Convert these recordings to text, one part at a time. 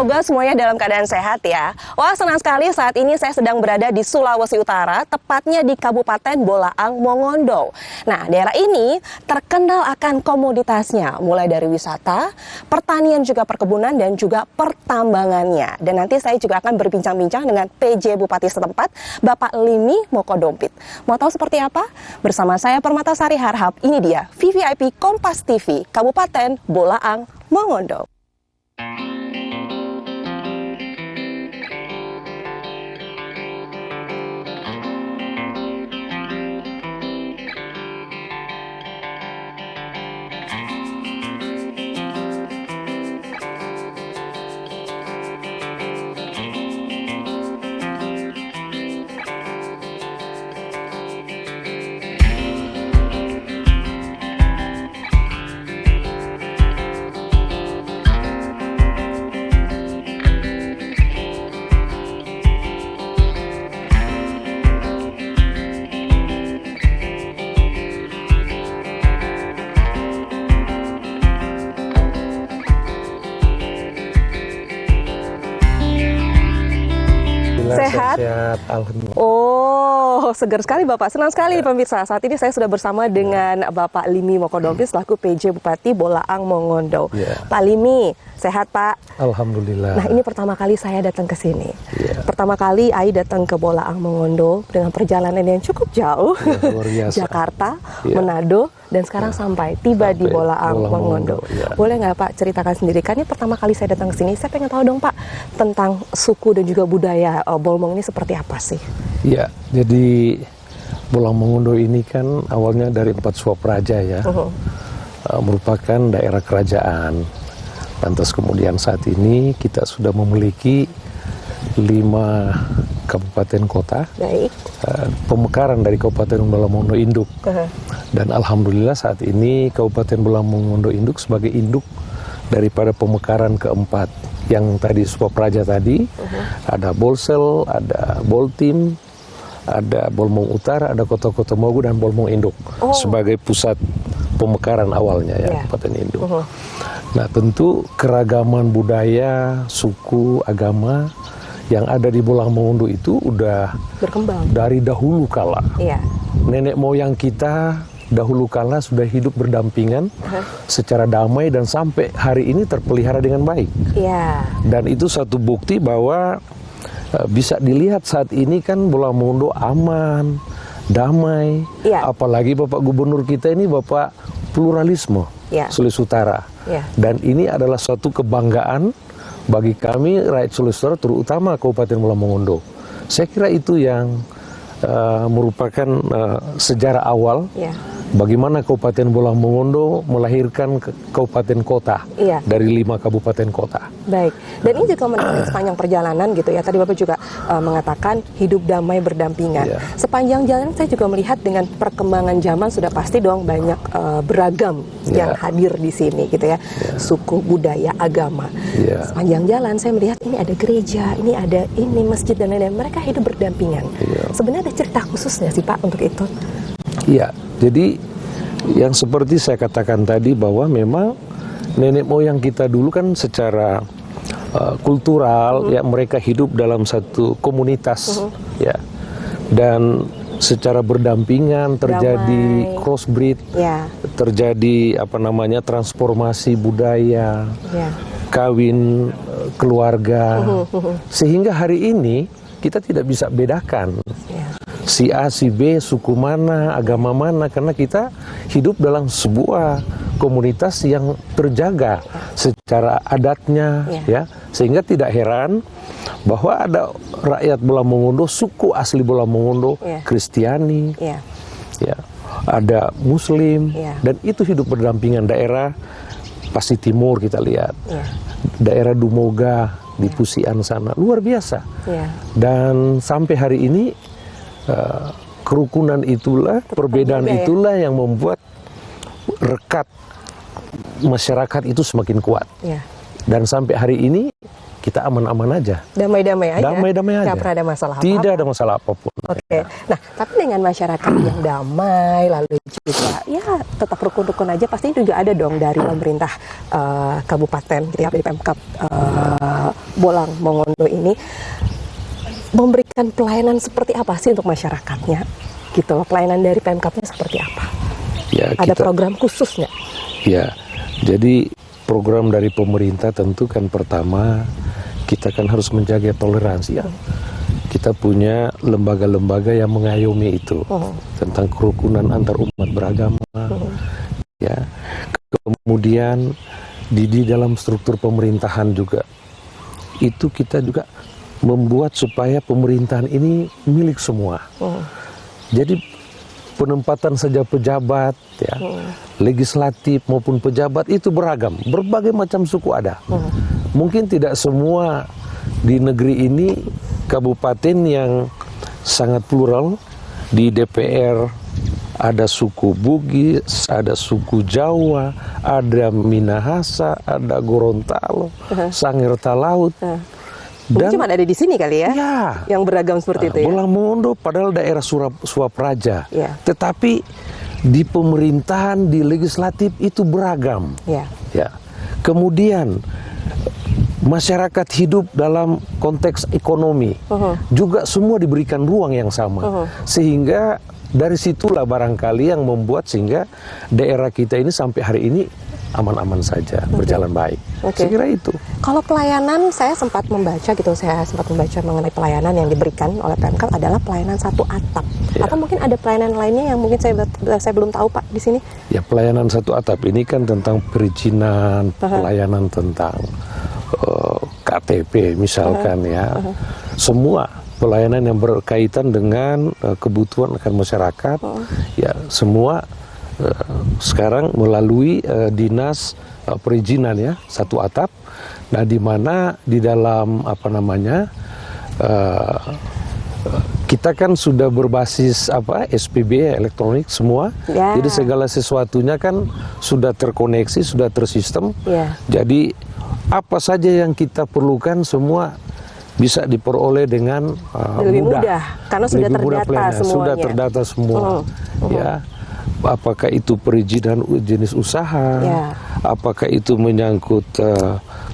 Semoga semuanya dalam keadaan sehat ya. Wah, senang sekali saat ini saya sedang berada di Sulawesi Utara, tepatnya di Kabupaten Bolaang Mongondo. Nah, daerah ini terkenal akan komoditasnya, mulai dari wisata, pertanian juga perkebunan, dan juga pertambangannya. Dan nanti saya juga akan berbincang-bincang dengan PJ Bupati setempat, Bapak Limi Mokodompit. Mau tahu seperti apa? Bersama saya Permatasari Harhab, ini dia VVIP Kompas TV, Kabupaten Bolaang Mongondo. Sehat? Sehat, alhamdulillah. Oh, segar sekali Bapak. Senang sekali pemirsa. Saat ini saya sudah bersama dengan Bapak Limi Mokodompit selaku PJ Bupati Bolaang Mongondo. Pak Limi, sehat Pak? Alhamdulillah. Nah, ini pertama kali saya datang ke sini. Pertama kali Ai datang ke Bolaang Mongondo dengan perjalanan yang cukup jauh. Luar biasa. Jakarta, Manado, dan sekarang sampai di Bolaang Mongondo. Boleh nggak Pak ceritakan sendiri? Kan ini pertama kali saya datang ke sini, saya pengen tahu dong Pak tentang suku dan juga budaya Bolmong ini seperti apa sih? Ya, jadi Bolaang Mongondo ini kan awalnya dari 4 Swapraja ya, merupakan daerah kerajaan. Lantas kemudian saat ini kita sudah memiliki 5 kabupaten kota. Baik. Pemekaran dari Kabupaten Bolaang Mongondo Induk. Dan alhamdulillah saat ini Kabupaten Bolaang Mongondo Induk sebagai induk daripada pemekaran keempat. Yang tadi Swapraja tadi, ada Bolsel, ada Boltim, ada Bolmong Utara, ada Kota-Kota Mogu, dan Bolmong Induk sebagai pusat pemekaran awalnya ya, Kabupaten Induk. Nah, tentu keragaman budaya, suku, agama yang ada di Bolaang Mongondo itu udah berkembang dari dahulu kala. Nenek moyang kita dahulu kala sudah hidup berdampingan secara damai dan sampai hari ini terpelihara dengan baik. Dan itu satu bukti bahwa bisa dilihat saat ini kan Bolaang Mongondo aman, damai. Apalagi Bapak Gubernur kita ini Bapak pluralisme, Sulawesi Utara. Dan ini adalah suatu kebanggaan bagi kami rakyat Sulawesi Utara, terutama Kabupaten Bolaang Mongondo. Saya kira itu yang merupakan sejarah awal bagaimana Kabupaten Bolaang Mongondo melahirkan kabupaten kota dari 5 kabupaten kota. Baik, dan ini juga menarik sepanjang perjalanan gitu ya. Tadi Bapak juga mengatakan hidup damai berdampingan. Sepanjang jalan saya juga melihat dengan perkembangan zaman sudah pasti dong banyak beragam yang hadir di sini gitu ya. Suku, budaya, agama. Sepanjang jalan saya melihat ini ada gereja, ini masjid dan lain-lain. Mereka hidup berdampingan. Sebenarnya ada cerita khususnya sih Pak untuk itu? Iya, jadi yang seperti saya katakan tadi bahwa memang nenek moyang kita dulu kan secara kultural ya mereka hidup dalam satu komunitas ya, dan secara berdampingan terjadi crossbreed, terjadi transformasi budaya, kawin keluarga, sehingga hari ini kita tidak bisa bedakan si A, si B, suku mana, agama mana, karena kita hidup dalam sebuah komunitas yang terjaga secara adatnya, sehingga tidak heran bahwa ada rakyat Bolaang Mongondo, suku asli Bolaang Mongondo, Kristiani, ada Muslim, dan itu hidup berdampingan. Daerah Pasti Timur kita lihat, daerah Dumoga di Pusian sana, luar biasa. Dan sampai hari ini kerukunan itulah, perbedaan itulah yang membuat rekat masyarakat itu semakin kuat. Dan sampai hari ini kita aman-aman aja. Damai-damai aja. Damai-damai aja. Nggak pernah ada masalah apa-apa. Tidak ada masalah apapun. Oke. Nah, tapi dengan masyarakat yang damai, lalu juga ya tetap rukun-rukun aja, pasti juga ada dong dari pemerintah kabupaten, gitu ya, dari Pemkab Bolang Mongondo ini memberikan pelayanan seperti apa sih untuk masyarakatnya? Gitu loh, pelayanan dari Pemkabnya seperti apa? Ya, Ada program khusus nggak? Ya, jadi program dari pemerintah tentu kan pertama kita kan harus menjaga toleransi ya. Kita punya lembaga-lembaga yang mengayomi itu tentang kerukunan antar umat beragama. Ya, kemudian di dalam struktur pemerintahan juga itu kita juga membuat supaya pemerintahan ini milik semua. Jadi penempatan saja pejabat, ya, legislatif maupun pejabat itu beragam, berbagai macam suku ada. Mungkin tidak semua di negeri ini kabupaten yang sangat plural. Di DPR ada suku Bugis, ada suku Jawa, ada Minahasa, ada Gorontalo, Sangir Talaut. Mungkin cuma ada di sini kali ya, yang beragam seperti itu ya. Bolang Mongondo padahal daerah Suapraja, Ya. tetapi di pemerintahan, di legislatif itu beragam. Ya. Ya. Kemudian masyarakat hidup dalam konteks ekonomi juga semua diberikan ruang yang sama, sehingga dari situlah barangkali yang membuat sehingga daerah kita ini sampai hari ini aman-aman saja, berjalan baik. Saya kira itu. Kalau pelayanan, saya sempat membaca mengenai pelayanan yang diberikan oleh Pemkab adalah pelayanan satu atap. Ya. Atau mungkin ada pelayanan lainnya yang mungkin saya belum tahu Pak di sini. Ya, pelayanan satu atap ini kan tentang perizinan, pelayanan tentang KTP misalkan ya. Semua pelayanan yang berkaitan dengan kebutuhan akan masyarakat, ya semua sekarang melalui dinas perizinan ya, satu atap. Nah, di mana di dalam kita kan sudah berbasis SPB elektronik semua. Ya. Jadi segala sesuatunya kan sudah terkoneksi, sudah tersistem. Ya. Jadi apa saja yang kita perlukan semua bisa diperoleh dengan lebih mudah karena sudah lebih mudah terdata semuanya. Sudah terdata semua. Ya. Apakah itu perizinan jenis usaha, apakah itu menyangkut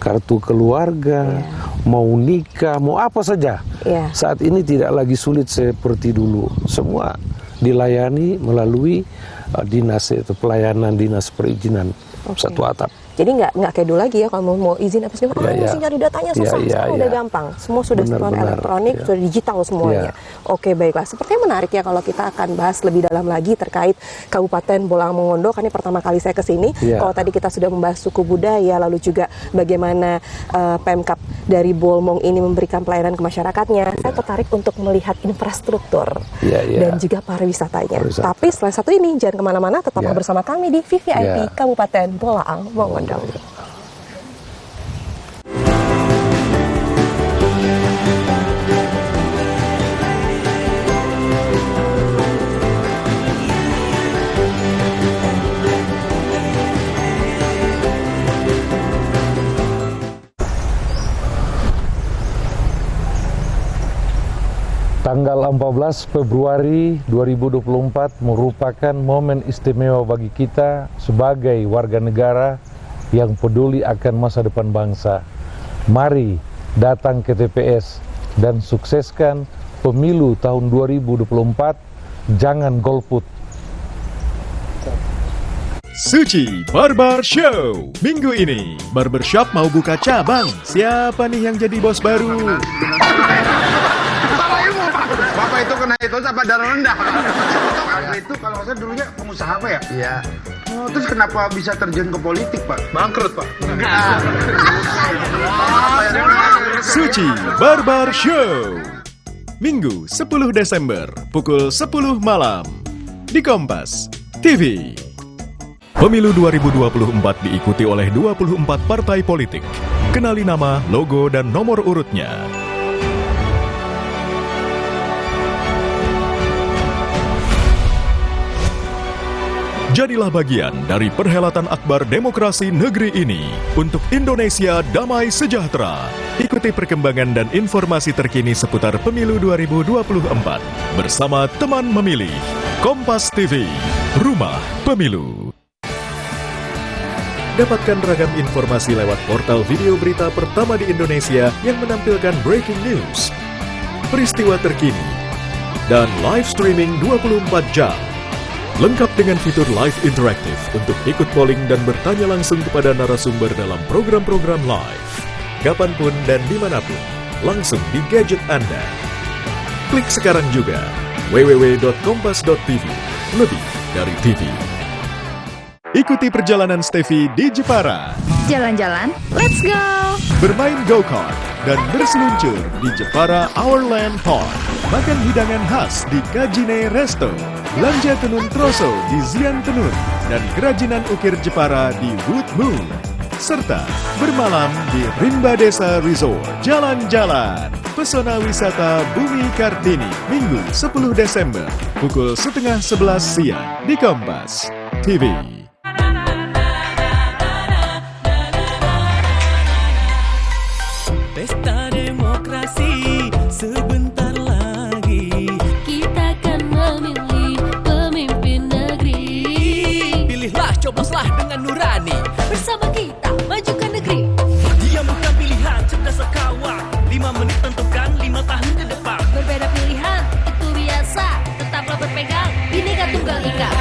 kartu keluarga, mau nikah, mau apa saja. Saat ini tidak lagi sulit seperti dulu. Semua dilayani melalui dinas itu, pelayanan dinas perizinan satu atap. Jadi nggak kayak dulu lagi ya, kalau mau izin apa segala mesti nyari datanya susah, sekarang udah gampang. Semua sudah elektronik, sudah digital semuanya. Oke, baiklah. Sepertinya menarik ya kalau kita akan bahas lebih dalam lagi terkait Kabupaten Bolang Mongondo. Kan ini pertama kali saya ke sini. Kalau tadi kita sudah membahas suku budaya, lalu juga bagaimana Pemkab dari Bolmong ini memberikan pelayanan ke masyarakatnya. Saya tertarik untuk melihat infrastruktur dan juga pariwisatanya. Tapi setelah satu ini, jangan kemana-mana, tetaplah bersama kami di VVIP Kabupaten Bolang Mongondo. Tanggal 14 Februari 2024 merupakan momen istimewa bagi kita sebagai warga negara yang peduli akan masa depan bangsa. Mari datang ke TPS dan sukseskan pemilu tahun 2024. Jangan golput. Suci Barber Show. Minggu ini, barbershop mau buka cabang. Siapa nih yang jadi bos baru? Bapak itu kena itu apa darah rendah? Bapak itu kalau saya dulunya pengusaha apa ya? Iya. Oh, terus kenapa bisa terjun ke politik, Pak? Bangkrut, Pak. Suci Barber Show. Minggu 10 Desember pukul 10 malam di Kompas TV. Pemilu 2024 diikuti oleh 24 partai politik. Kenali nama, logo, dan nomor urutnya. Jadilah bagian dari perhelatan akbar demokrasi negeri ini untuk Indonesia damai sejahtera. Ikuti perkembangan dan informasi terkini seputar pemilu 2024 bersama teman memilih. Kompas TV, Rumah Pemilu. Dapatkan ragam informasi lewat portal video berita pertama di Indonesia yang menampilkan breaking news, peristiwa terkini, dan live streaming 24 jam. Lengkap dengan fitur live interaktif untuk ikut polling dan bertanya langsung kepada narasumber dalam program-program live. Kapanpun dan dimanapun, langsung di gadget Anda. Klik sekarang juga www.kompas.tv, lebih dari TV. Ikuti perjalanan Steffi di Jepara. Jalan-jalan, let's go! Bermain go-kart dan berseluncur di Jepara Our Land Park. Makan hidangan khas di Kajine Resto. Belanja tenun troso di Zian Tenun. Dan kerajinan ukir Jepara di Wood Moon. Serta bermalam di Rimba Desa Resort. Jalan-jalan. Pesona wisata Bumi Kartini. Minggu 10 Desember. Pukul 10:30 siang di Kompas TV. Pesta demokrasi sebentar lagi. Kita akan memilih pemimpin negeri. Pilihlah, cobloslah dengan nurani. Bersama kita majukan negeri. Diam bukan pilihan, cerdas kawan. 5 menit tentukan 5 tahun ke depan. Berbeda pilihan, itu biasa. Tetaplah berpegang, Bhinneka Tunggal Ika.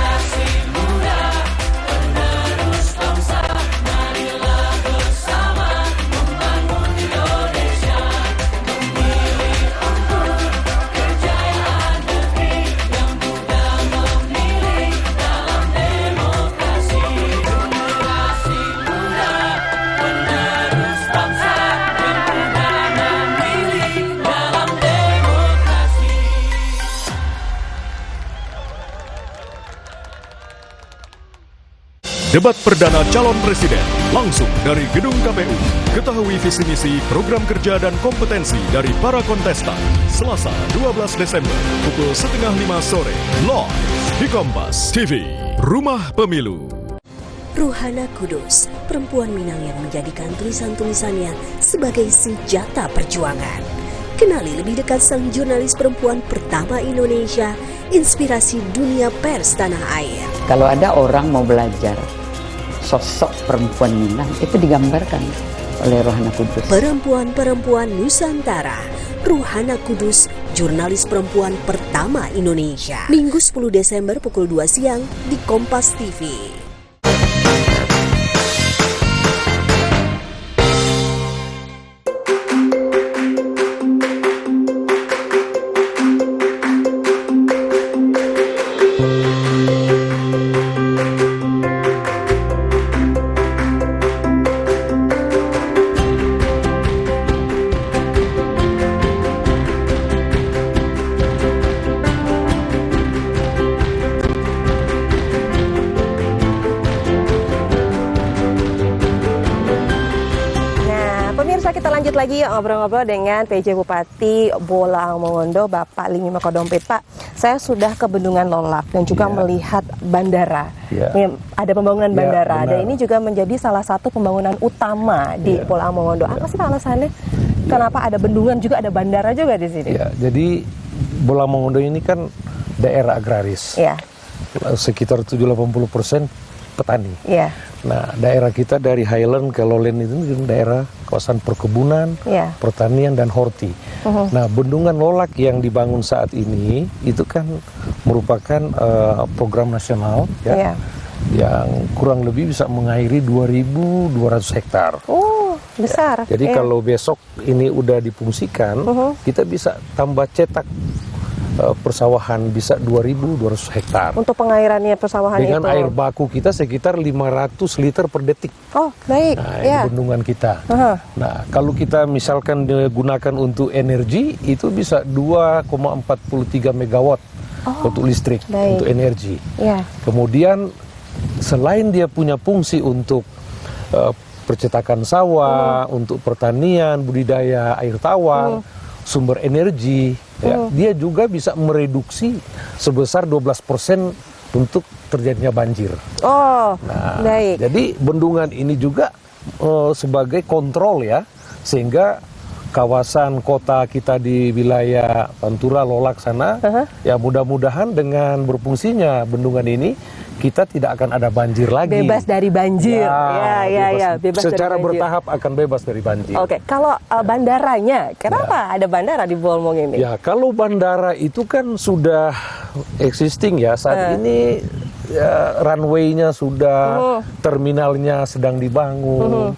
Debat perdana calon presiden langsung dari gedung KPU. Ketahui visi misi, program kerja dan kompetensi dari para kontestan. Selasa 12 Desember pukul 4:30 sore live di Kompas TV. Rumah Pemilu. Ruhana Kudus, perempuan Minang yang menjadikan tulisan-tulisannya sebagai senjata perjuangan. Kenali lebih dekat sang jurnalis perempuan pertama Indonesia, inspirasi dunia pers tanah air. Kalau ada orang mau belajar sosok perempuan Minang, itu digambarkan oleh Ruhana Kudus. Perempuan-perempuan Nusantara, Ruhana Kudus, jurnalis perempuan pertama Indonesia. Minggu 10 Desember pukul 2 siang di Kompas TV. Kita lanjut lagi ngobrol-ngobrol dengan PJ Bupati Bolaang Mongondo, Bapak Linggi Makodompit. Pak, saya sudah ke Bendungan Lolak dan juga melihat bandara. Ini ada pembangunan bandara, dan ini juga menjadi salah satu pembangunan utama di Bolaang Mongondo. Apa sih alasannya? Kenapa ada bendungan juga ada bandara juga di sini? Jadi Bolaang Mongondo ini kan daerah agraris. Sekitar 70-80% petani. Nah, daerah kita dari Highland ke Lowland itu daerah kawasan perkebunan, pertanian dan horti. Nah, Bendungan Lolak yang dibangun saat ini itu kan merupakan program nasional yang kurang lebih bisa mengairi 2.200 hektar. Oh, besar. Jadi kalau besok ini udah difungsikan, kita bisa tambah cetak persawahan bisa 2.200 hektar. Untuk pengairannya persawahan dengan itu. air baku kita sekitar 500 liter per detik. Oh, baik. Nah, ini bendungan kita. Nah, kalau kita misalkan digunakan untuk energi, itu bisa 2,43 megawatt untuk listrik, untuk energi. Kemudian selain dia punya fungsi untuk percetakan sawah, untuk pertanian, budidaya air tawar, sumber energi, dia juga bisa mereduksi sebesar 12% untuk terjadinya banjir. Oh, Nah, baik. jadi bendungan ini juga sebagai kontrol ya, sehingga kawasan kota kita di wilayah Pantura, Lolak sana, ya mudah-mudahan dengan berfungsinya bendungan ini kita tidak akan ada banjir lagi. Bebas dari banjir. Ya, bebas Secara dari banjir. bertahap akan bebas dari banjir. Oke, kalau bandaranya, kenapa ada bandara di Bolmong ini? Ya, kalau bandara itu kan sudah existing ya. Saat ini ya, runway-nya sudah, terminalnya sedang dibangun.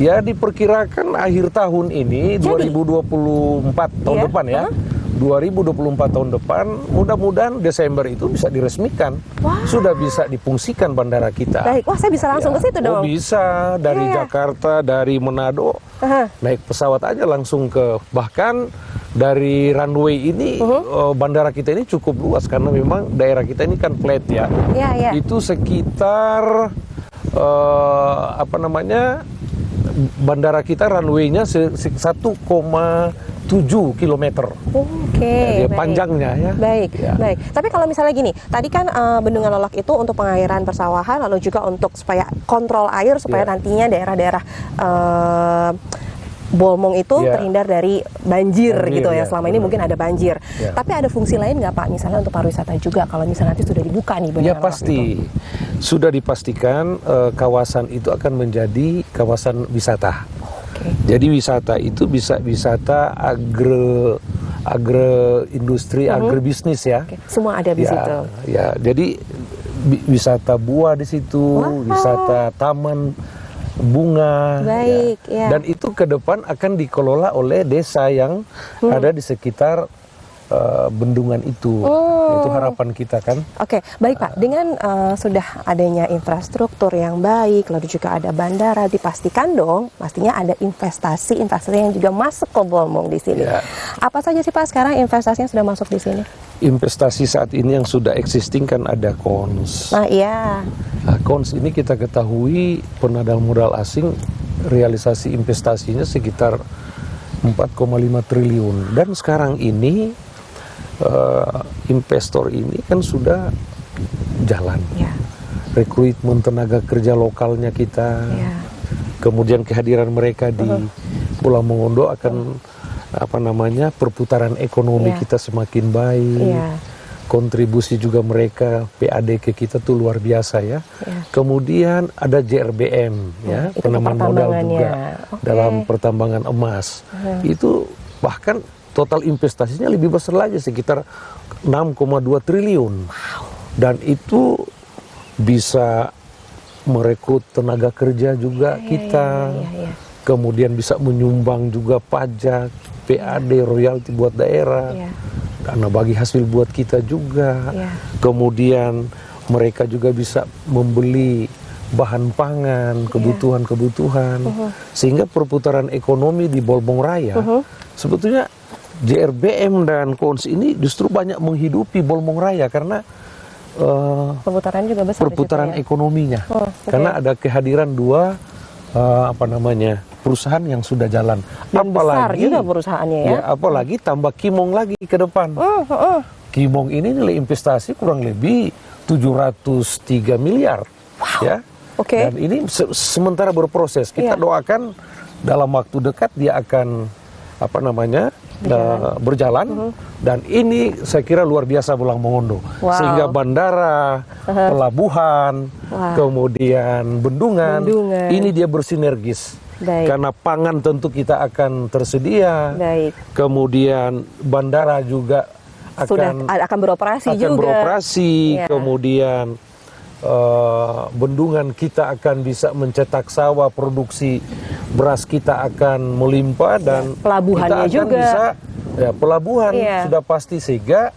Ya, diperkirakan akhir tahun ini, 2024 tahun depan ya. 2024 tahun depan, mudah-mudahan Desember itu bisa diresmikan. Sudah bisa difungsikan bandara kita. Baik, wah saya bisa langsung ke situ dong. Oh, bisa, dari Jakarta, dari Manado, naik pesawat aja langsung ke, bahkan dari runway ini, bandara kita ini cukup luas, karena memang daerah kita ini kan flat ya. Itu sekitar, bandara kita runway-nya 1,7 kilometer. Oke, baik. Panjangnya ya. Baik, Ya. baik. Tapi kalau misalnya gini, tadi kan Bendungan Lolak itu untuk pengairan persawahan, lalu juga untuk supaya kontrol air, supaya nantinya daerah-daerah Bolmong itu terhindar dari banjir gitu ya. Selama ini mungkin ada banjir. Tapi ada fungsi lain nggak Pak? Misalnya untuk pariwisata juga, kalau misalnya nanti sudah dibuka nih Bendungan Ya Lolak pasti. itu. Sudah dipastikan kawasan itu akan menjadi kawasan wisata. Jadi wisata itu bisa wisata agro-industri, agribisnis ya. Semua ada di situ. Ya, jadi wisata buah di situ, wisata taman bunga. Baik, ya. Dan itu ke depan akan dikelola oleh desa yang ada di sekitar bendungan itu. Itu harapan kita kan. Oke, baik Pak. Dengan sudah adanya infrastruktur yang baik, lalu juga ada bandara, dipastikan dong, pastinya ada investasi yang juga masuk ke Bolmong di sini. Ya. Apa saja sih Pak sekarang investasinya sudah masuk di sini? Investasi saat ini yang sudah existing kan ada KONS. Nah, iya. Nah, KONS ini kita ketahui penadaan modal asing realisasi investasinya sekitar 4,5 triliun. Dan sekarang ini investor ini kan sudah jalan. Rekrutmen tenaga kerja lokalnya kita, kemudian kehadiran mereka di Pulau Mongondo akan perputaran ekonomi kita semakin baik. Kontribusi juga mereka PAD ke kita tuh luar biasa ya. Kemudian ada JRBM ya, penambahan modal juga dalam pertambangan emas. Itu bahkan total investasinya lebih besar lagi, sekitar 6,2 triliun. Dan itu bisa merekrut tenaga kerja juga kita. Kemudian bisa menyumbang juga pajak, PAD, royalti buat daerah. Dana bagi hasil buat kita juga. Kemudian mereka juga bisa membeli bahan pangan, kebutuhan-kebutuhan. Sehingga perputaran ekonomi di Bolmong Raya sebetulnya JRBM dan KONS ini justru banyak menghidupi Bolmong Raya karena perputaran juga besar perputaran di situ, ya? ekonominya. Karena ada kehadiran dua perusahaan yang sudah jalan. Dan besar juga perusahaannya ya. Apalagi tambah Kimong lagi ke depan. Kimong ini nilai investasi kurang lebih 703 miliar. Ya. Dan ini sementara berproses. Kita doakan dalam waktu dekat dia akan berjalan. Dan ini saya kira luar biasa Pulau Mongondo. Sehingga bandara, pelabuhan, kemudian bendungan, ini dia bersinergis. Karena pangan tentu kita akan tersedia. Kemudian bandara juga akan beroperasi juga. Kemudian bendungan kita akan bisa mencetak sawah, produksi beras kita akan melimpah, dan pelabuhannya kita akan juga bisa pelabuhan sudah pasti, sehingga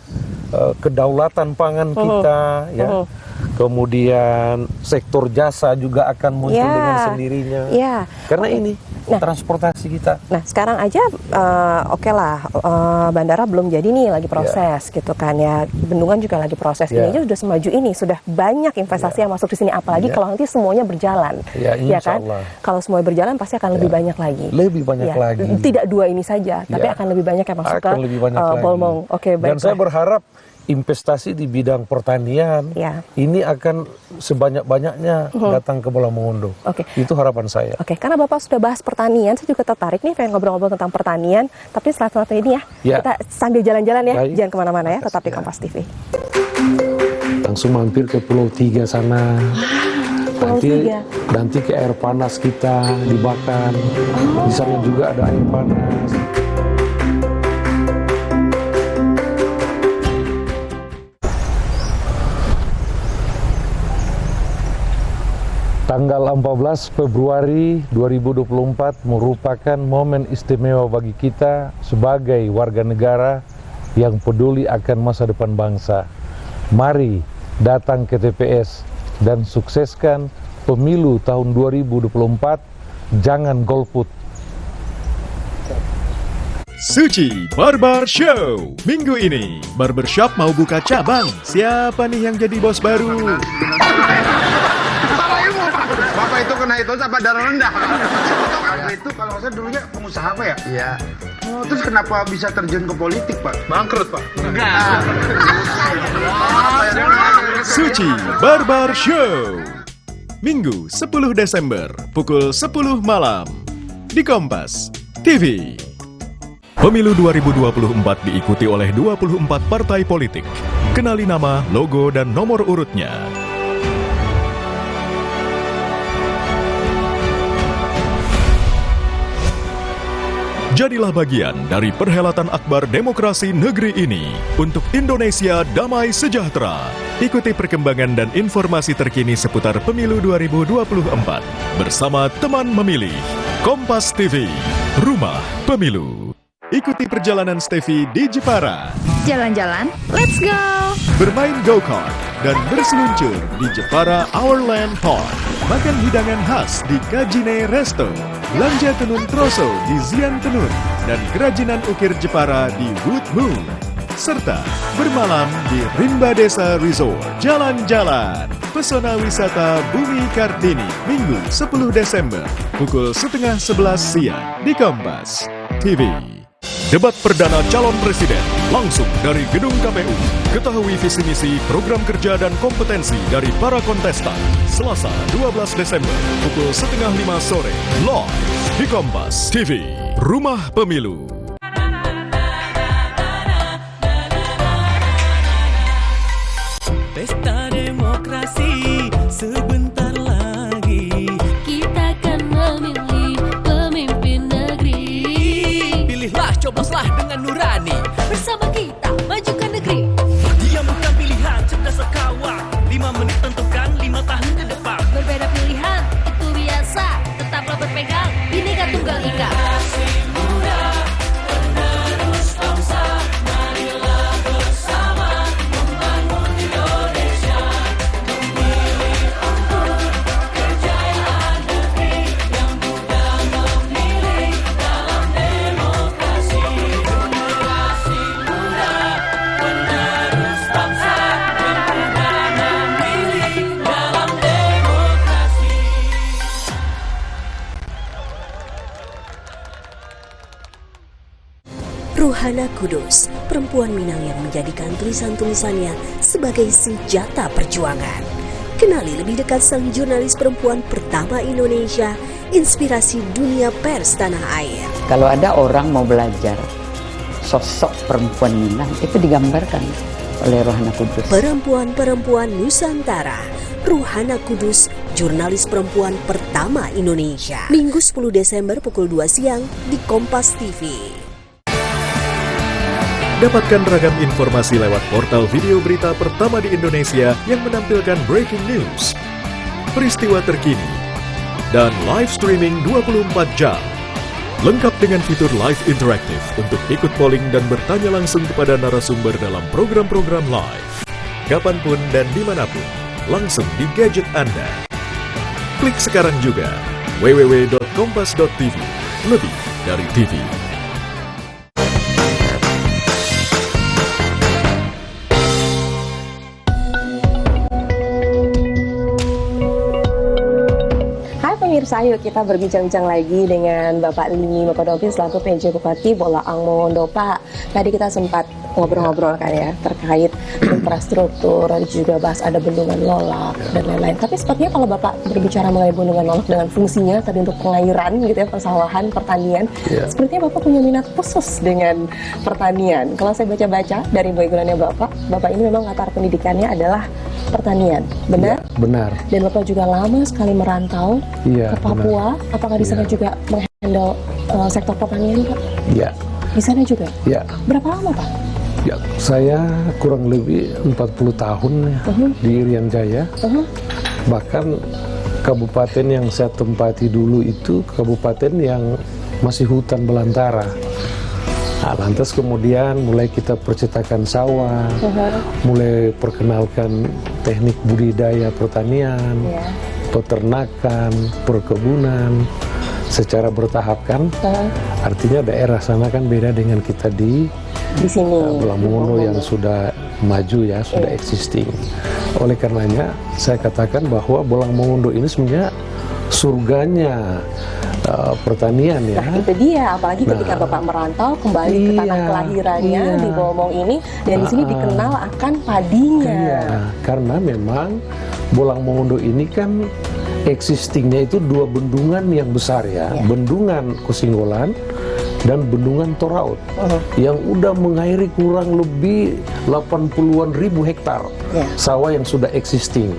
kedaulatan pangan kita kemudian sektor jasa juga akan muncul dengan sendirinya karena ini transportasi kita. Nah sekarang aja bandara belum jadi nih, lagi proses gitu kan ya, bendungan juga lagi proses. Ini aja sudah semaju ini, sudah banyak investasi yang masuk di sini, apalagi kalau nanti semuanya berjalan, ya kan? Kalau semuanya berjalan pasti akan lebih banyak lagi. Lebih banyak lagi. Tidak dua ini saja, tapi akan lebih banyak yang masuk ke Bolmong. Dan saya berharap investasi di bidang pertanian Ya. ini akan sebanyak-banyaknya datang ke Bola Mongondo. Oke. Itu harapan saya. Oke, karena Bapak sudah bahas pertanian, saya juga tertarik nih pengen ngobrol-ngobrol tentang pertanian. Tapi setelah ini Ya. kita sambil jalan-jalan ya, Baik. jangan kemana-mana ya, tetap di Kompas TV. Langsung mampir ke Pulau Tiga sana. Pulau Tiga. Nanti ke air panas kita dibakar. Di sana juga ada air panas. Tanggal 14 Februari 2024 merupakan momen istimewa bagi kita sebagai warga negara yang peduli akan masa depan bangsa. Mari datang ke TPS dan sukseskan pemilu tahun 2024. Jangan golput. Suci Barber Show. Minggu ini, barbershop mau buka cabang. Siapa nih yang jadi bos baru? Bapak itu kena itu apa darah rendah? Bapak itu kalau nggak salah dulunya pengusaha apa ya? Iya. Oh, terus kenapa bisa terjun ke politik, Pak? Bangkrut, Pak. Enggak. Suci Barber Show. Minggu 10 Desember pukul 10 malam di Kompas TV. Pemilu 2024 diikuti oleh 24 partai politik. Kenali nama, logo, dan nomor urutnya. Jadilah bagian dari perhelatan akbar demokrasi negeri ini untuk Indonesia damai sejahtera. Ikuti perkembangan dan informasi terkini seputar pemilu 2024 bersama teman memilih Kompas TV, Rumah Pemilu. Ikuti perjalanan Steffi di Jepara. Jalan-jalan, let's go! Bermain go-kart dan berseluncur di Jepara Our Land Park. Makan hidangan khas di Kajine Resto. Belanja tenun troso di Zian Tenun. Dan kerajinan ukir Jepara di Wood Moon. Serta bermalam di Rimba Desa Resort. Jalan-jalan. Pesona wisata Bumi Kartini. Minggu 10 Desember. Pukul 10:30 siang di Kompas TV. Debat perdana calon presiden langsung dari gedung KPU. Ketahui visi misi, program kerja dan kompetensi dari para kontestan. Selasa 12 Desember pukul 4:30 sore live di Kompas TV, Rumah Pemilu. Pesta demokrasi sebentar lagi. Kita akan memilih pemimpin negeri. Pilihlah, coboslah dengan nurani. Bersama kita majukan negeri. Dia bukan pilihan, cerdas sekawak. 5 menit tentukan 5 tahun ke depan. Berbeda pilihan, itu biasa. Tetaplah berpegang, Bhinneka Tunggal Ika. Ruhana Kudus, perempuan Minang yang menjadikan tulisan-tulisannya sebagai senjata perjuangan. Kenali lebih dekat sang jurnalis perempuan pertama Indonesia, inspirasi dunia pers tanah air. Kalau ada orang mau belajar sosok perempuan Minang, itu digambarkan oleh Ruhana Kudus. Perempuan-perempuan Nusantara, Ruhana Kudus, jurnalis perempuan pertama Indonesia. Minggu 10 Desember pukul 2 siang di Kompas TV. Dapatkan ragam informasi lewat portal video berita pertama di Indonesia yang menampilkan breaking news, peristiwa terkini, dan live streaming 24 jam. Lengkap dengan fitur live interaktif untuk ikut polling dan bertanya langsung kepada narasumber dalam program-program live. Kapanpun dan dimanapun, langsung di gadget Anda. Klik sekarang juga www.kompas.tv, lebih dari TV. pemirsa, yuk kita berbincang-bincang lagi dengan Bapak Lini Mokodovi selaku PJ Bupati Bolaang Mongondo. Pak, tadi kita sempat ngobrol-ngobrol kan ya terkait infrastruktur, juga bahas ada bendungan Lolak dan lain-lain. Tapi sepertinya kalau Bapak berbicara mengenai bendungan Lolak dengan fungsinya tadi untuk pengairan gitu ya, persawahan, pertanian, sepertinya Bapak punya minat khusus dengan pertanian. Kalau saya baca-baca dari background-nya Bapak ini memang latar pendidikannya adalah pertanian, benar? Ya, benar. Dan Bapak juga lama sekali merantau ke Papua. Benar. Apakah di sana juga menghandle sektor pertanian, Pak? Iya. Di sana juga? Iya. Berapa lama, Pak? Ya, saya kurang lebih 40 tahun ya, di Irian Jaya. Bahkan kabupaten yang saya tempati dulu itu kabupaten yang masih hutan belantara. Nah, lantas kemudian mulai kita percetakan sawah, mulai perkenalkan teknik budidaya pertanian, peternakan, perkebunan secara bertahap kan. Artinya daerah sana kan beda dengan kita di sini. Bolaang Mongondo yang sudah maju ya, sudah existing. Oleh karenanya saya katakan bahwa Bolaang Mongondo ini sebenarnya surganya pertanian ya. Nah itu dia, apalagi ketika Bapak merantau kembali ke tanah kelahirannya di Bolmong ini, dan di sini dikenal akan padinya. Iya, karena memang Bolaang Mongondo ini kan existingnya itu dua bendungan yang besar ya, Bendungan Kusinggolan dan Bendungan Toraut yang udah mengairi kurang lebih 80-an ribu hektar sawah yang sudah existing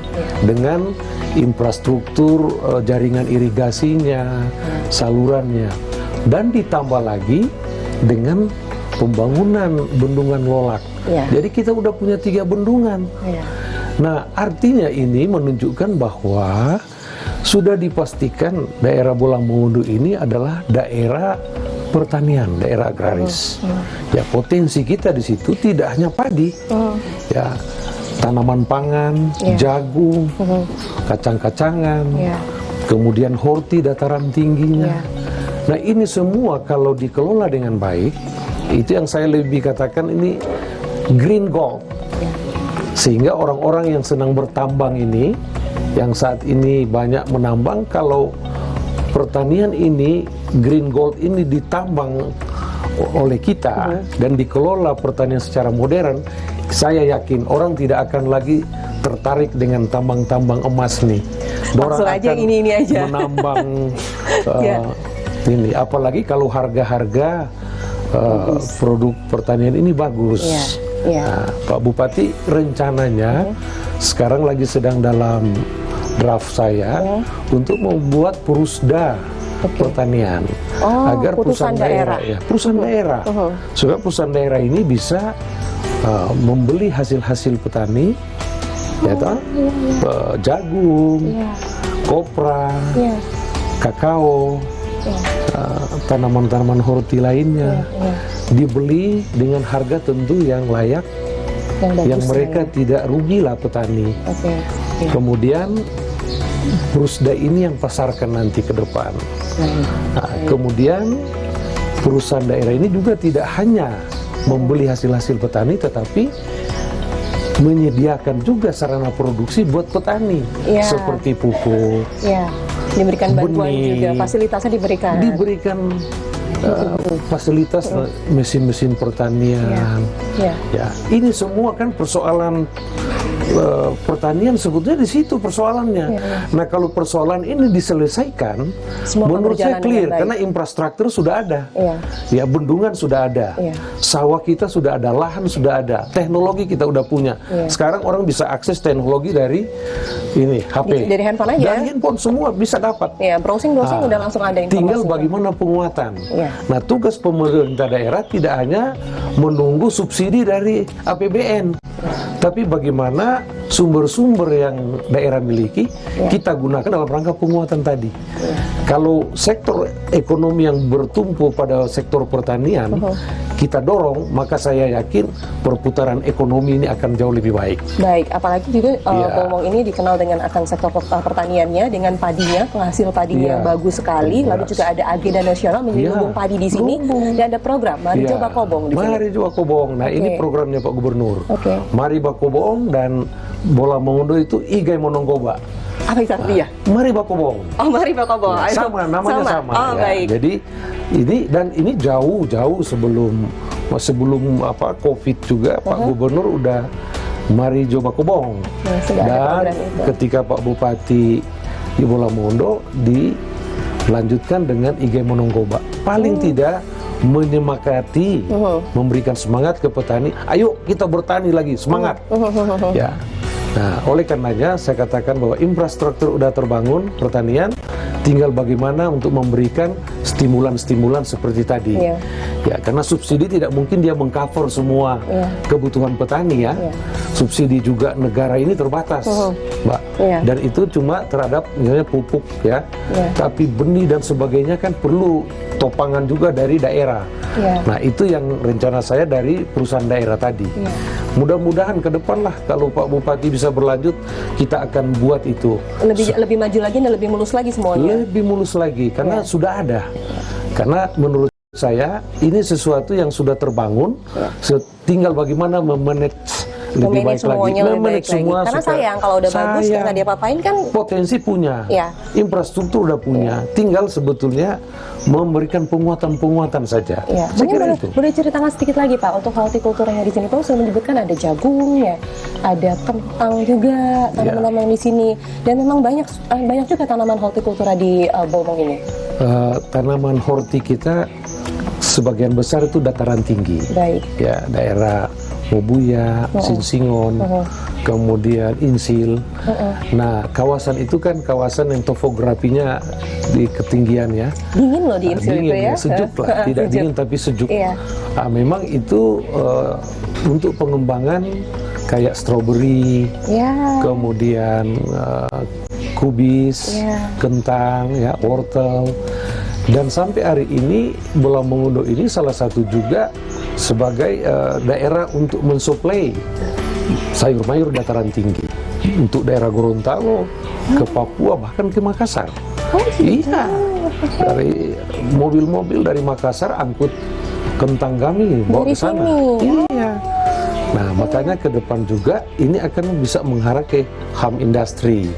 dengan infrastruktur jaringan irigasinya, salurannya, dan ditambah lagi dengan pembangunan Bendungan Lolak. Jadi kita udah punya 3 bendungan. Nah, artinya ini menunjukkan bahwa sudah dipastikan daerah Bolaang Mongondo ini adalah daerah pertanian, daerah agraris. Ya, potensi kita di situ tidak hanya padi, ya, tanaman pangan, jagung, kacang-kacangan, kemudian horti dataran tingginya. Nah, ini semua kalau dikelola dengan baik, itu yang saya lebih katakan ini green gold. Sehingga orang-orang yang senang bertambang ini, yang saat ini banyak menambang, kalau pertanian ini, green gold ini ditambang oleh kita dan dikelola pertanian secara modern, saya yakin orang tidak akan lagi tertarik dengan tambang-tambang emas nih. Orang aja akan ini aja menambang ini, apalagi kalau harga-harga produk pertanian ini bagus. Nah, Pak Bupati rencananya sekarang lagi sedang dalam draft saya untuk membuat Purusda pertanian agar perusahaan daerah supaya perusahaan daerah ini bisa membeli hasil-hasil petani, jagung, kopra, kakao, tanaman-tanaman horti lainnya, dibeli dengan harga tentu yang layak, yang mereka tidak rugilah petani. Kemudian Purusda ini yang pasarkan nanti ke depan. Nah, kemudian perusahaan daerah ini juga tidak hanya membeli hasil-hasil petani, tetapi menyediakan juga sarana produksi buat petani, seperti pupuk, diberikan bantuan juga, fasilitasnya diberikan fasilitas mesin-mesin pertanian. Ya, ini semua kan persoalan pertanian sebetulnya di situ persoalannya. Nah, kalau persoalan ini diselesaikan, menurut saya clear karena infrastruktur sudah ada, ya, bendungan sudah ada, sawah kita sudah ada, lahan sudah ada, teknologi kita udah punya. Sekarang orang bisa akses teknologi dari ini HP, dari handphone aja, dari handphone semua bisa dapat. Browsing udah langsung ada informasi. Tinggal bagaimana penguatan. Nah, tugas pemerintah daerah tidak hanya menunggu subsidi dari APBN, tapi bagaimana sumber-sumber yang daerah miliki kita gunakan dalam rangka penguatan tadi. Kalau sektor ekonomi yang bertumpu pada sektor pertanian kita dorong, maka saya yakin perputaran ekonomi ini akan jauh lebih baik. Baik, apalagi juga Bolmong ini dikenal dengan akan sektor pertaniannya, dengan padinya, penghasil padinya yang bagus sekali. Lalu juga ada agenda nasional menjadi lumbung padi di sini, dan ada program Mari Coba Kobong di sini. Mari Coba Kobong. Nah, ini programnya Pak Gubernur. Mari Bakobong dan Bolaang Mongondo itu Igai Mononggoba. Apa itu artinya? Mari Bakobong. Oh, mari Bakobong. Ya, sama, namanya sama. Oh, ya. baik. Jadi ini jauh sebelum apa COVID juga Pak Gubernur udah mari Jo Bakobong. Ya, sudah ada dan program itu. ketika Pak Bupati di Bola Mongondo dilanjutkan dengan IG Monongkoba. Paling tidak menyemangati, memberikan semangat ke petani. Ayo kita bertani lagi, semangat. Ya. Nah, oleh karenanya saya katakan bahwa infrastruktur udah terbangun pertanian, tinggal bagaimana untuk memberikan stimulan-stimulan seperti tadi. Iya. Ya, karena subsidi tidak mungkin dia mengcover semua kebutuhan petani ya. Subsidi juga negara ini terbatas, Mbak. Iya. Dan itu cuma terhadap misalnya pupuk ya. Tapi benih dan sebagainya kan perlu topangan juga dari daerah. Nah, itu yang rencana saya dari perusahaan daerah tadi. Mudah-mudahan ke depan lah kalau Pak Bupati bisa berlanjut, kita akan buat itu. Lebih maju lagi dan lebih mulus lagi semuanya. Lebih mulus lagi karena sudah ada. Karena menurut saya ini sesuatu yang sudah terbangun, tinggal bagaimana memanage lebih baik lagi. Memanage semua. Karena sayang kalau udah bagus karena dia papain kan potensi punya. Ya. Infrastruktur udah punya. Tinggal sebetulnya memberikan penguatan-penguatan saja. Ya. Mungkin boleh ceritakan sedikit lagi Pak untuk hortikulturnya di sini. Pak sudah menyebutkan ada jagung ya, ada kentang juga tanaman-tanaman di sini. Dan memang banyak juga tanaman hortikultura di Bolmong ini. Tanaman horti kita sebagian besar itu dataran tinggi. Baik. Ya, daerah Mobuya, Sinsingon, kemudian Insil. Nah, kawasan itu kan kawasan yang topografinya di ketinggian ya. Dingin loh di Insil itu ya. Sejuk lah, tidak dingin tapi sejuk. Nah, memang itu untuk pengembangan kayak stroberi, kemudian kubis, kentang, ya, wortel. Dan sampai hari ini Bola Mongondo ini salah satu juga sebagai daerah untuk mensuplai sayur mayur dataran tinggi untuk daerah Gorontalo, ke Papua, bahkan ke Makassar. Iya, dari mobil-mobil dari Makassar angkut kentang kami bawa ke sana. Iya. Nah, makanya ke depan juga ini akan bisa mengharap ke HAM industri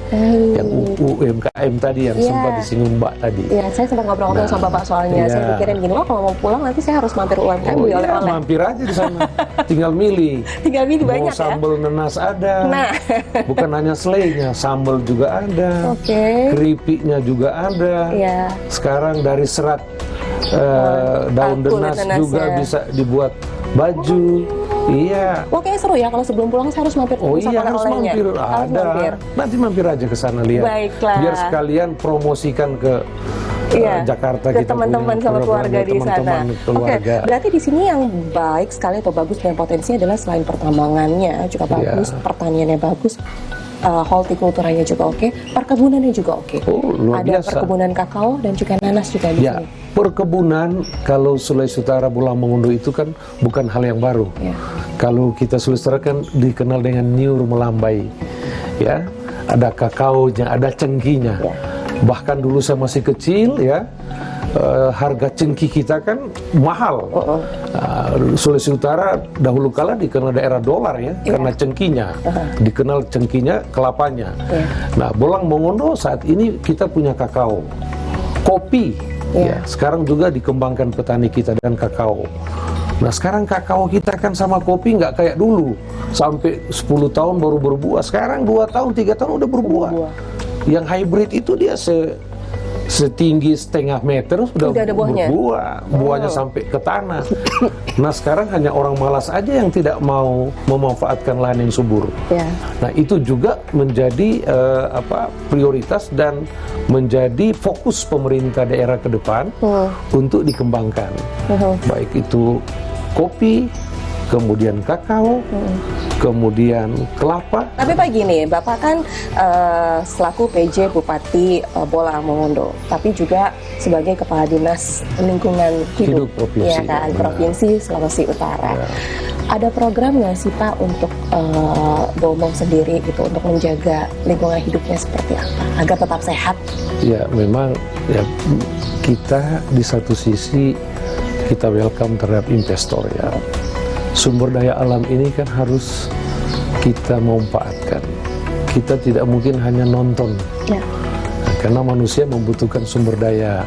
yang UMKM tadi yang sempat disinggung Mbak tadi. Iya, saya sempat ngobrol-ngobrol sama Bapak soalnya. Saya pikirin gini, kalau mau pulang nanti saya harus mampir UMKM oleh-oleh. Mampir aja di sana. Tinggal milih. Tinggal milih banyak ya. Sambal nenas ada. Nah. Bukan hanya selainya, sambal juga ada. Keripiknya juga ada. Sekarang dari serat daun denas juga bisa dibuat baju. Iya. Wah, kayaknya seru ya kalau sebelum pulang saya harus mampir sama harus oleh-olehnya. Ada. Nanti mampir aja ke sana lihat. Baiklah. Biar sekalian promosikan ke Jakarta ke kita teman-teman sama keluarga di sana. Oke, berarti di sini yang baik sekali atau bagus dengan potensinya adalah selain pertambangannya juga bagus, pertaniannya bagus, hortikulturanya juga oke, perkebunannya juga oke. Luar ada biasa. Perkebunan kakao dan juga nanas juga di sini. Perkebunan kalau Sulawesi Utara Bola Mongondo itu kan bukan hal yang baru. Kalau kita Sulawesi Utara kan dikenal dengan Nyur Melambai. Ya, ada kakaonya, ada cengkinya. Bahkan dulu saya masih kecil ya, harga cengki kita kan mahal. Sulawesi Utara dahulu kala dikenal daerah dolar ya, karena cengkinya. Dikenal cengkinya, kelapanya. Nah, Bola Mongondo saat ini kita punya kakao, kopi. Ya, sekarang juga dikembangkan petani kita dan kakao. Nah, sekarang kakao kita kan sama kopi nggak kayak dulu sampai 10 tahun baru berbuah. Sekarang 2 tahun, 3 tahun udah berbuah. Yang hybrid itu dia setinggi setengah meter sudah ada buahnya. Berbuah, buahnya sampai ke tanah. Nah, sekarang hanya orang malas aja yang tidak mau memanfaatkan lahan yang subur. Nah, itu juga menjadi prioritas dan menjadi fokus pemerintah daerah ke depan untuk dikembangkan. Baik itu kopi, kemudian kakao, kemudian kelapa. Tapi Pak gini, Bapak kan selaku PJ Bupati Bola Mongondo, tapi juga sebagai Kepala Dinas Lingkungan Hidup Provinsi, ya kan, Provinsi Sulawesi Utara. Ada program nggak sih Pak untuk Bolmong sendiri gitu, untuk menjaga lingkungan hidupnya seperti apa agar tetap sehat? Ya, memang ya kita di satu sisi kita welcome terhadap investor ya. Sumber daya alam ini kan harus kita manfaatkan. kita tidak mungkin hanya nonton. Ya. Karena manusia membutuhkan sumber daya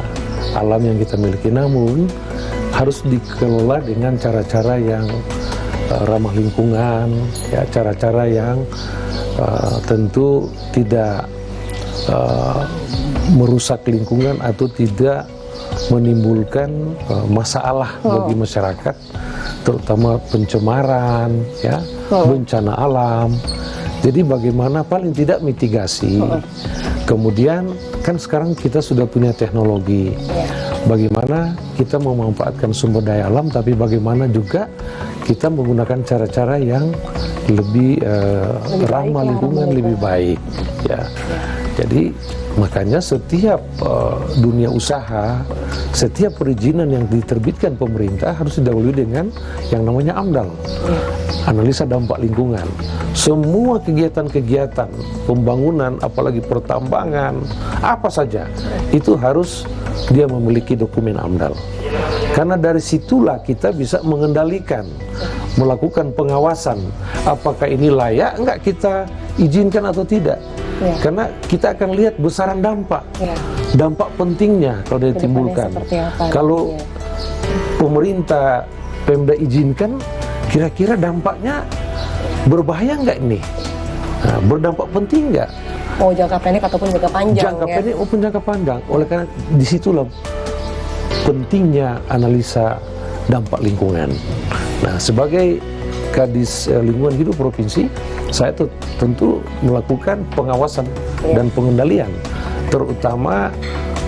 alam yang kita miliki, namun harus dikelola dengan cara-cara yang ramah lingkungan, ya, cara-cara yang tentu tidak merusak lingkungan atau tidak menimbulkan masalah bagi masyarakat, terutama pencemaran, ya, bencana alam. Jadi bagaimana paling tidak mitigasi. Kemudian kan sekarang kita sudah punya teknologi. Bagaimana kita memanfaatkan sumber daya alam, tapi bagaimana juga kita menggunakan cara-cara yang lebih ramah lingkungan, lebih baik. Ya. Jadi makanya setiap dunia usaha, setiap perizinan yang diterbitkan pemerintah harus didahului dengan yang namanya AMDAL, analisa dampak lingkungan. Semua kegiatan-kegiatan pembangunan, apalagi pertambangan, apa saja, itu harus dia memiliki dokumen AMDAL. Karena dari situlah kita bisa mengendalikan, melakukan pengawasan, apakah ini layak enggak kita izinkan atau tidak. Karena kita akan lihat besaran dampak, dampak pentingnya kalau ditimbulkan. Kalau pemerintah Pemda izinkan, kira-kira dampaknya berbahaya nggak ini? Nah, berdampak penting nggak? Mau jangka pendek ataupun jangka panjang. Jangka pendek maupun jangka panjang. Oleh karena disitulah pentingnya analisa dampak lingkungan. Nah, sebagai Kadis Lingkungan Hidup Provinsi, saya tentu melakukan pengawasan dan pengendalian, terutama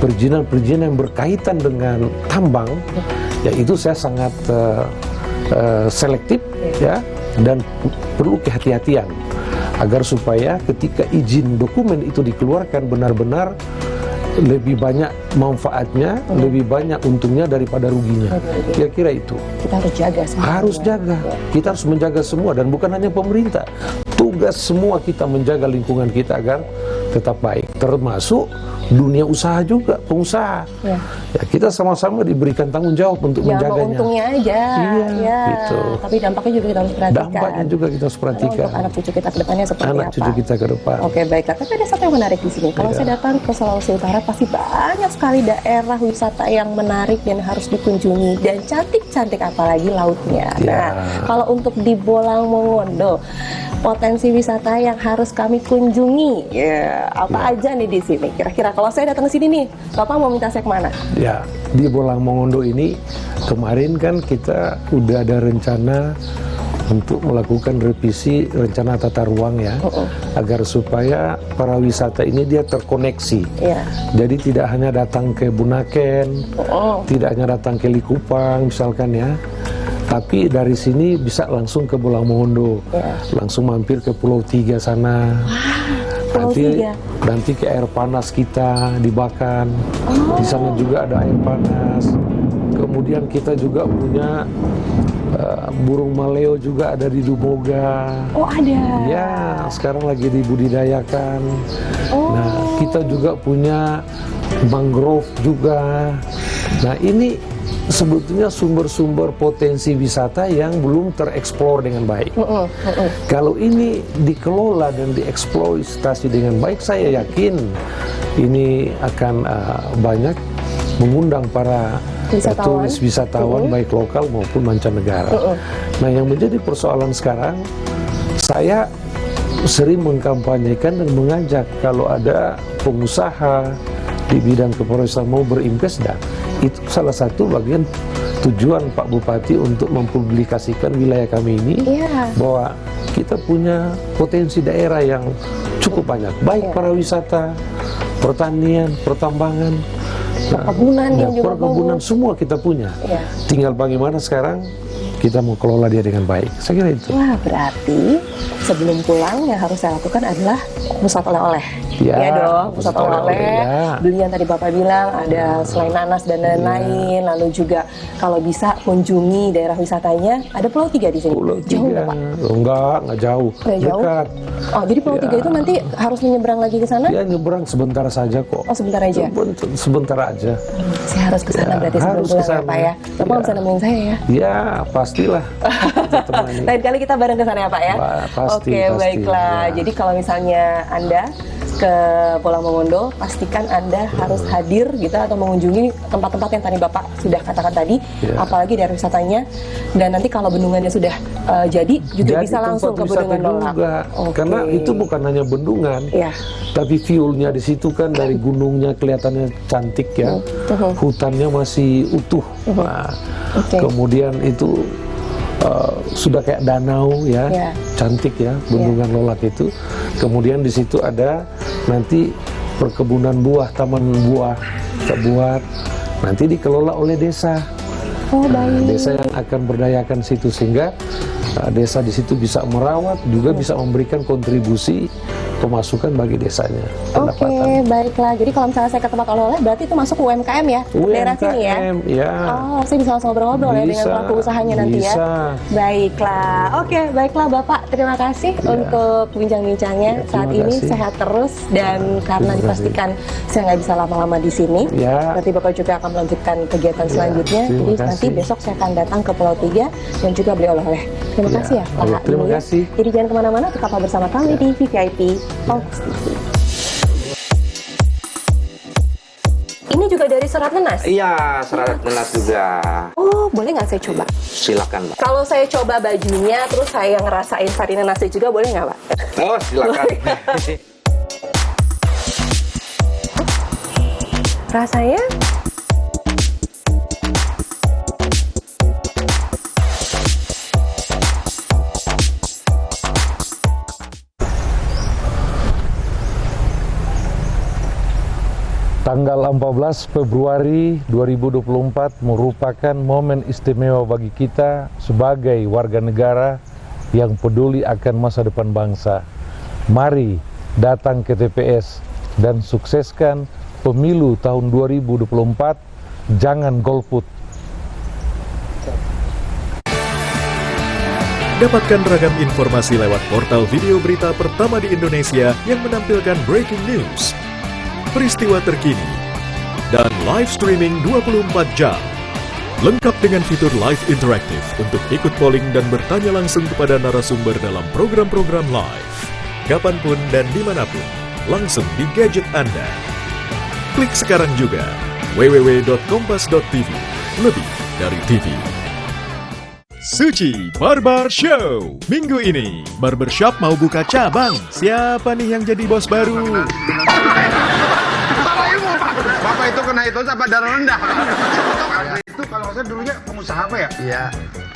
perizinan-perizinan yang berkaitan dengan tambang, yaitu saya sangat selektif, ya, dan perlu kehati-hatian agar supaya ketika izin dokumen itu dikeluarkan benar-benar lebih banyak manfaatnya, lebih banyak untungnya daripada ruginya. Kira-kira itu. Kita harus jaga semua. Harus jaga. Kita harus menjaga semua, dan bukan hanya pemerintah. Tugas semua kita menjaga lingkungan kita agar tetap baik. Termasuk dunia usaha juga, pengusaha. Ya, kita sama-sama diberikan tanggung jawab untuk menjaganya. Untungnya aja. Iya, gitu. Tapi dampaknya juga kita harus perhatikan. Dampaknya juga kita harus perhatikan. Untuk anak cucu kita ke depannya seperti apa. Anak cucu kita ke depan. Oke, baiklah. Tapi ada satu yang menarik di sini. Kalau saya datang ke Sulawesi Utara, pasti banyak sekali daerah wisata yang menarik dan harus dikunjungi. Dan cantik-cantik, apalagi lautnya. Nah, kalau untuk di Bolang Mongondo, potensi wisata yang harus kami kunjungi, apa aja nih di sini? Kira-kira kalau saya datang ke sini nih, Bapak mau minta saya kemana? Ya, di Bolang Mongondo ini kemarin kan kita udah ada rencana untuk melakukan revisi rencana tata ruang, ya, agar supaya para wisata ini dia terkoneksi. Jadi tidak hanya datang ke Bunaken, tidak hanya datang ke Likupang misalkan, ya, tapi dari sini bisa langsung ke Bolang Mongondo, langsung mampir ke Pulau Tiga sana. Nanti ke air panas kita di Bakan, di sana juga ada air panas. Kemudian kita juga punya burung maleo juga ada di Dumoga. Oh, ada. Ya, sekarang lagi dibudidayakan. Nah, kita juga punya mangrove juga. Nah, ini sebetulnya sumber-sumber potensi wisata yang belum tereksplor dengan baik. Kalau ini dikelola dan dieksploitasi dengan baik, saya yakin ini akan banyak mengundang para turis wisatawan baik lokal maupun mancanegara. Nah, yang menjadi persoalan sekarang, saya sering mengkampanyekan dan mengajak kalau ada pengusaha di bidang kepariwisataan mau berinvest, itu salah satu bagian tujuan Pak Bupati untuk mempublikasikan wilayah kami ini, bahwa kita punya potensi daerah yang cukup banyak, baik para wisata, pertanian, pertambangan, perkebunan, semua kita punya. Tinggal bagaimana sekarang kita mau kelola dia dengan baik. Saya kira itu. Wah, berarti sebelum pulang yang harus saya lakukan adalah pusat oleh-oleh. Ya dong, pusat oleh-oleh. Beli yang tadi Bapak bilang, ada selain nanas dan lain-lain. Lalu juga kalau bisa kunjungi daerah wisatanya. Ada Pulau Tiga di sini. Pulau jauh Tiga. Nggak jauh. Dekat. Oh, jadi Pulau Tiga itu nanti harus menyeberang lagi ke sana? Ya, nyeberang sebentar saja kok. Oh, sebentar aja? Sebentar aja. Saya harus ke sana berarti sebelum pulang ya, Pak, ya? Bapak bisa nemenin saya ya? Ya, pastilah. Lain kali kita bareng ke sana ya, Pak, ya? Pasti. Oke, baiklah. Jadi kalau misalnya kunjungannya Anda ke Bola Mongondo, pastikan Anda harus hadir gitu atau mengunjungi tempat-tempat yang tadi Bapak sudah katakan tadi, apalagi daerah wisatanya. Dan nanti kalau bendungannya sudah jadi juga bisa langsung ke Bendungan Lolak. Karena itu bukan hanya bendungan, tapi view-nya di situ kan dari gunungnya kelihatannya cantik ya, hutannya masih utuh. Nah, kemudian itu sudah kayak danau ya, cantik ya Bendungan Lolak itu. Kemudian di situ ada nanti perkebunan buah, taman buah kita buat, nanti dikelola oleh desa. Desa yang akan berdayakan situ, sehingga desa di situ bisa merawat, juga bisa memberikan kontribusi pemasukan bagi desanya. Baiklah. Jadi kalau misalnya saya ke tempat oleh-oleh, berarti itu masuk UMKM ya? Daerah sini ya? Oh, saya bisa langsung ngobrol-ngobrol ya dengan pelaku usahanya nanti ya? Baiklah. Baiklah Bapak. Terima kasih untuk bincang-bincangnya. Saat ini sehat terus, dan karena dipastikan saya nggak bisa lama-lama di sini, nanti Bapak juga akan melanjutkan kegiatan selanjutnya. Jadi nanti besok saya akan datang ke Pulau 3 dan juga beli oleh-oleh. Terima kasih ya Pak. Terima kasih. Jadi jangan kemana-mana, tetaplah bersama kami di VVIP Kompas TV. Ini juga dari Serat Nenas? Iya, Serat Nenas juga. Oh, boleh nggak saya coba? Silakan, Mbak. Kalau saya coba bajunya, terus saya ngerasain sari nenasnya juga, boleh nggak, Pak? Oh, silakan. Rasanya? Tanggal 14 Februari 2024 merupakan momen istimewa bagi kita sebagai warga negara yang peduli akan masa depan bangsa. Mari datang ke TPS dan sukseskan pemilu tahun 2024. Jangan golput. Dapatkan ragam informasi lewat portal video berita pertama di Indonesia yang menampilkan breaking news, peristiwa terkini, dan live streaming 24 jam. Lengkap dengan fitur live interaktif untuk ikut polling dan bertanya langsung kepada narasumber dalam program-program live. Kapanpun dan dimanapun, langsung di gadget Anda. Klik sekarang juga www.kompas.tv, lebih dari TV. Suci Barber Show. Minggu ini, barbershop mau buka cabang. Siapa nih yang jadi bos baru? Bapak itu kena itu apa darah rendah? Itu kalau saya dulunya pengusaha apa ya? Iya.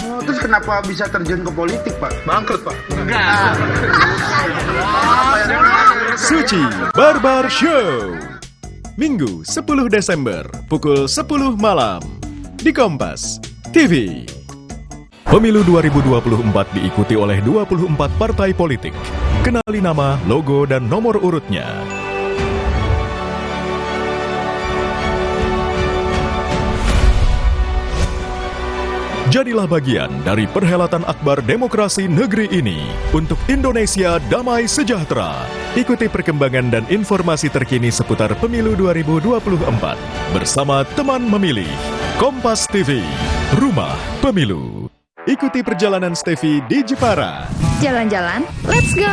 Oh, terus kenapa bisa terjun ke politik, Pak? Bangkrut, Pak? Enggak. Suci Barber Show. Minggu 10 Desember pukul 10 malam di Kompas TV. Pemilu 2024 diikuti oleh 24 partai politik. Kenali nama, logo, dan nomor urutnya. Jadilah bagian dari perhelatan akbar demokrasi negeri ini untuk Indonesia damai sejahtera. Ikuti perkembangan dan informasi terkini seputar pemilu 2024 bersama teman memilih Kompas TV, Rumah Pemilu. Ikuti perjalanan Steffi di Jepara. Jalan-jalan, let's go!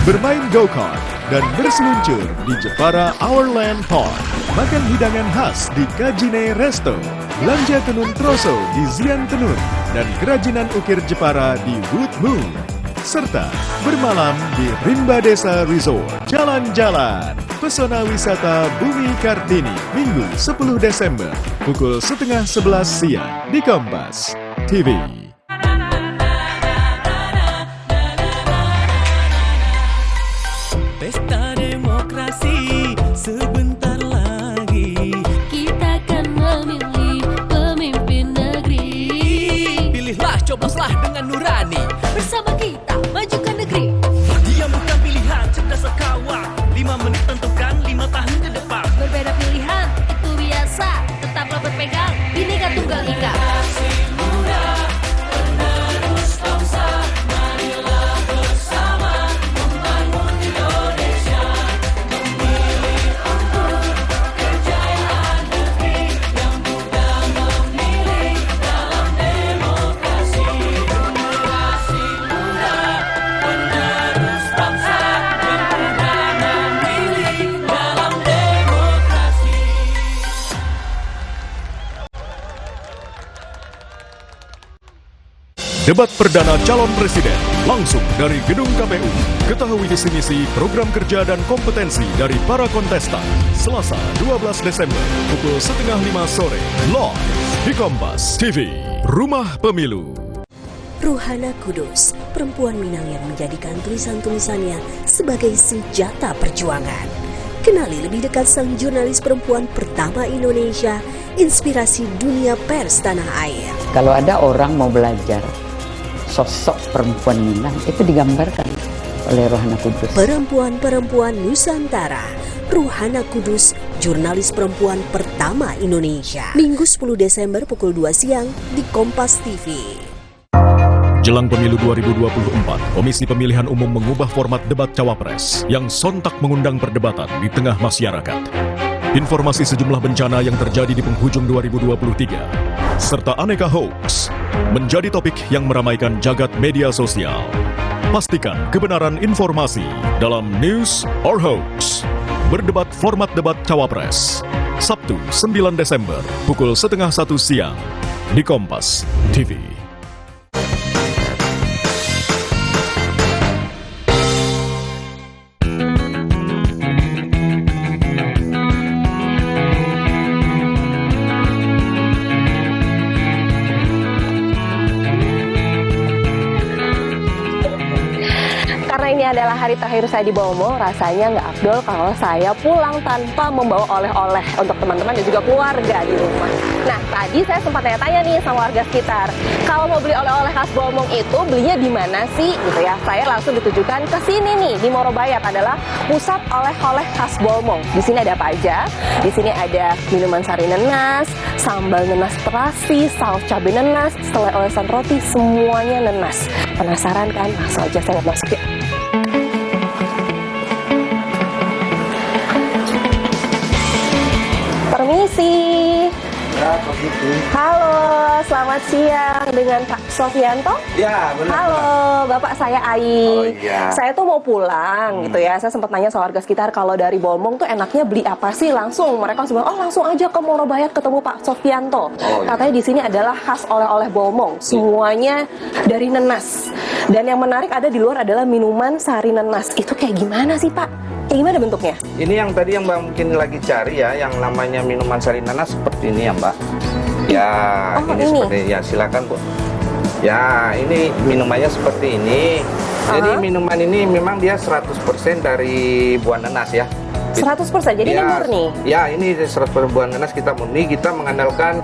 Bermain go-kart dan berseluncur di Jepara Our Land Park. Makan hidangan khas di Kajine Resto. Belanja tenun troso di Zian Tenun. Dan kerajinan ukir Jepara di Wood Moon. Serta bermalam di Rimba Desa Resort. Jalan-jalan, pesona wisata Bumi Kartini. Minggu 10 Desember, pukul 10:30 siang di Kompas TV. Pesta demokrasi sebentar lagi. Kita akan memilih pemimpin negeri. Pilihlah, cobloslah dengan nurani. Bersama kita majukan negeri. Dia bukan pilihan, cerdas sekawan. 5 menit tentukan 5 tahun ke depan. Berbeda pilihan, itu biasa. Tetaplah berpegang, Bhinneka Tunggal Ika. Debat perdana calon presiden langsung dari gedung KPU. Ketahui visi misi, program kerja dan kompetensi dari para kontestan. Selasa 12 Desember pukul 4:30 sore live di Kompas TV. Rumah Pemilu. Ruhana Kudus, perempuan Minang yang menjadikan tulisan-tulisannya sebagai senjata perjuangan. Kenali lebih dekat sang jurnalis perempuan pertama Indonesia, inspirasi dunia pers tanah air. Kalau ada orang mau belajar sosok perempuan Minang, itu digambarkan oleh Ruhana Kudus. Perempuan-perempuan Nusantara, Ruhana Kudus, jurnalis perempuan pertama Indonesia. Minggu 10 Desember pukul 2 siang di Kompas TV. Jelang pemilu 2024, Komisi Pemilihan Umum mengubah format debat cawapres yang sontak mengundang perdebatan di tengah masyarakat. Informasi sejumlah bencana yang terjadi di penghujung 2023, serta aneka hoax, menjadi topik yang meramaikan jagat media sosial. Pastikan kebenaran informasi dalam News or Hoax. Berdebat format debat cawapres. Sabtu 9 Desember pukul 12:30 siang di Kompas TV. Ini adalah hari terakhir saya di Bromo, rasanya nggak afdol kalau saya pulang tanpa membawa oleh-oleh untuk teman-teman dan juga keluarga di rumah. Nah, tadi saya sempat tanya-tanya nih sama warga sekitar, kalau mau beli oleh-oleh khas Bolmong itu belinya di mana sih? Gitu ya. Saya langsung ditujukan ke sini nih, di Morobayat adalah pusat oleh-oleh khas Bolmong. Di sini ada apa aja? Di sini ada minuman sari nenas, sambal nenas terasi, saus cabai nenas, selai olesan roti, semuanya nenas. Penasaran kan? Langsung aja saya masuk ya. Permisi. Halo, selamat siang dengan Pak Sofianto. Ya, benar. Halo, Bapak, saya Ai. Oh, iya. Saya tuh mau pulang gitu ya. Saya sempat nanya sama warga sekitar kalau dari Bolmong tuh enaknya beli apa sih? Langsung mereka langsung bilang, oh langsung aja ke Morobayat ketemu Pak Sofianto. Oh, iya. Katanya di sini adalah khas oleh-oleh Bolmong. Semuanya dari nenas. Dan yang menarik ada di luar adalah minuman sari nenas. Itu kayak gimana sih, Pak? Kayak gimana bentuknya? Ini yang tadi yang Mbak mungkin lagi cari ya, yang namanya minuman sari nanas seperti ini ya Mbak. Ya, Oh, ini seperti ya, silakan Bu. Ya, ini minumannya seperti ini. Jadi minuman ini memang dia 100% dari buah nanas ya. 100%, jadi ini murni? Ya, ini 100% buah nanas, kita murni. Kita mengandalkan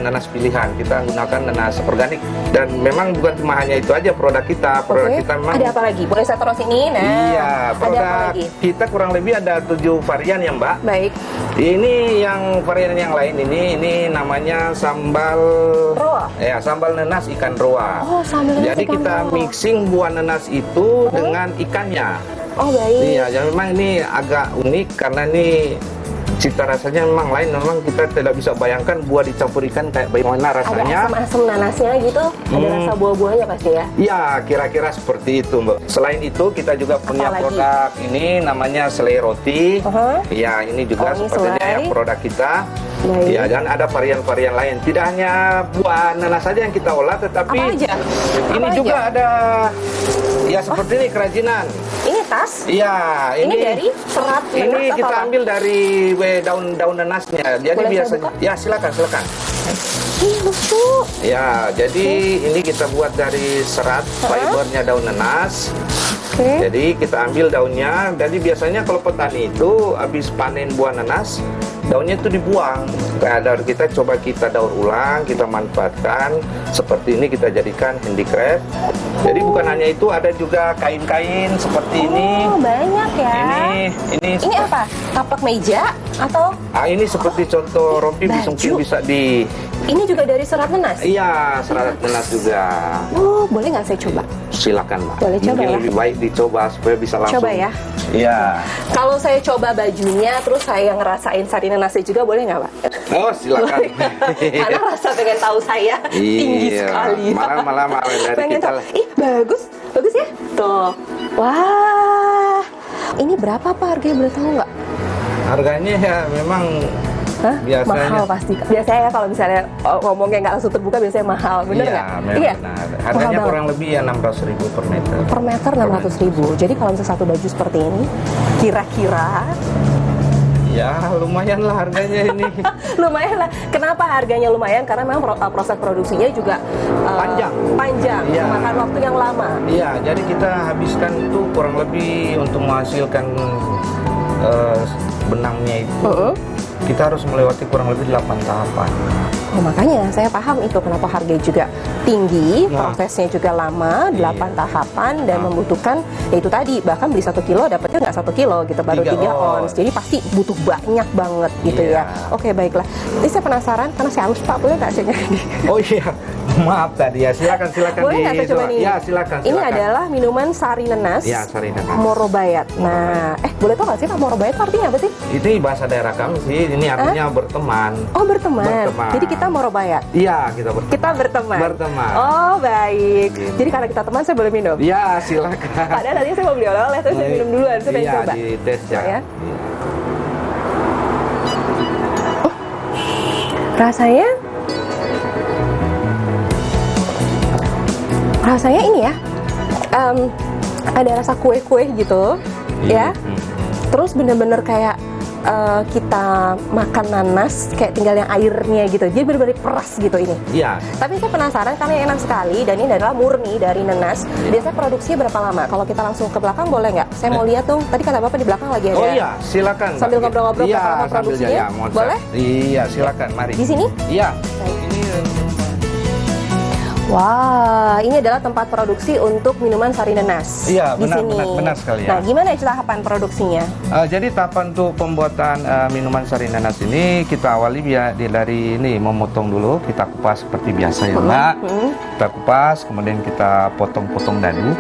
nanas pilihan. Kita gunakan nanas organik. Dan memang bukan cuma hanya itu aja produk kita. Produk kita memang... Ada apa lagi? Boleh saya taruh sini? Nah, iya, ada apa produk lagi? kita kurang lebih ada 7 varian ya Mbak. Baik. Ini yang varian yang lain ini namanya sambal roa. Ya, sambal nenas ikan roa. Oh, sambal nenas Jadi ikan kita roa. mixing buah nenas itu dengan ikannya. Oh, baik. Iya, jadi memang ini agak unik karena ini cita rasanya memang lain. Memang kita tidak bisa bayangkan buah dicampur ikan kayak bagaimana rasanya. Ada asam-asam nanasnya gitu, ada rasa buah-buahnya pasti ya? Ya, kira-kira seperti itu, Mbak. Selain itu, kita juga punya lagi? produk ini namanya selai roti. Ya, ini juga ini sepertinya selai. yang produk kita. Baik. Ya, dan ada varian-varian lain. Tidak hanya buah nanas saja yang kita olah, tetapi Apa aja? ini Apa juga aja? ada ya seperti ini kerajinan. Ini tas? Iya, Ini dari serat nenas ini atau kita apa? ambil dari daun-daun nanasnya. Jadi Boleh saya biasanya buka? ya silakan. Ih, lucu. Ya, jadi ini kita buat dari serat fibernya daun nanas. Oke. Jadi kita ambil daunnya. Jadi biasanya kalau petani itu habis panen buah nanas, daunnya itu dibuang. Nah, dari kita coba kita daur ulang, kita manfaatkan seperti ini, kita jadikan handicraft. Jadi bukan hanya itu, ada juga kain-kain seperti ini. Oh, banyak ya. Ini apa? Tapak meja atau? Ini seperti contoh rompi Baju. mungkin bisa di. Ini juga dari serat nenas? Iya, serat nanas juga. Oh, boleh nggak saya coba? Silakan, Mbak. Boleh coba Mungkin ya? lebih baik dicoba supaya bisa langsung. Coba ya. Iya. Kalau saya coba bajunya, terus saya ngerasain sari nanasnya juga, boleh nggak, Pak? Oh, silakan. Karena rasa pengen tahu saya tinggi sekali. Malah dari Pengen kita. tahu. Ih, bagus ya. Tuh, wah. Ini berapa Pak harganya, boleh tahu nggak? Harganya ya memang Hah? Biasanya. Mahal pasti. Biasanya ya kalau misalnya ngomongnya nggak langsung terbuka biasanya mahal, bener Iya, nggak? memang benar. Harganya Mahal kurang lebih ya 600.000 per meter. per meter 600.000. Jadi kalau misalnya satu baju seperti ini, kira-kira Ya lumayan lah harganya ini. lumayan lah. Kenapa harganya lumayan? Karena memang proses produksinya juga panjang, Iya. memakan waktu yang lama. Iya, jadi kita habiskan itu kurang lebih untuk menghasilkan benangnya itu. Kita harus melewati kurang lebih 8 tahapan. Oh, makanya saya paham itu kenapa harganya juga tinggi, prosesnya juga lama, 8 tahapan dan membutuhkan ya itu tadi, bahkan beli 1 kilo dapatnya nggak 1 kilo gitu, baru 3 ons. Jadi pasti butuh banyak banget gitu ya. Oke, baiklah. Ini saya penasaran karena saya haus, Pak, boleh nggak saya nyanyi? Oh iya, maaf tadi ya, silakan Boleh nggak saya coba nih? Ya silakan. Ini adalah minuman sari nenas. Ya, sari nenas. Morobayat. Nah, boleh tau nggak sih Pak, Morobayat artinya apa sih? Ini bahasa daerah kami sih, ini artinya berteman. Oh, berteman. Berteman. Jadi kita Morobayat. Iya, kita berteman. Kita berteman. Berteman. Oh, baik. Jadi karena kita teman, saya boleh minum? Ya, silakan. Padahal tadi saya mau beli oleh-oleh, terus saya minum duluan. Saya pengen coba. Iya, di tes ya. Ya. Rasanya ini ya, ada rasa kue-kue gitu, ya. Terus bener-bener kayak kita makan nanas, kayak tinggal yang airnya gitu. Jadi bener-bener peras gitu ini. Iya. Tapi saya penasaran karena enak sekali dan ini adalah murni dari nanas. Biasanya produksinya berapa lama? Kalau kita langsung ke belakang boleh nggak? Saya mau lihat dong. Tadi kata Bapak di belakang lagi ada. Oh iya, silakan. Sambil ngobrol-ngobrol berapa lama sambil produksinya? ya, Boleh? Iya, silakan. Mari. Di sini? Iya. Ini wah, ini adalah tempat produksi untuk minuman sari nenas. Iya, di sini. benar sekali ya. Nah, gimana tahapan produksinya? Jadi tahapan untuk pembuatan minuman sari nanas ini kita awali dari ini memotong dulu, kita kupas seperti biasa ya Mbak. Kita kupas, kemudian kita potong-potong dadu.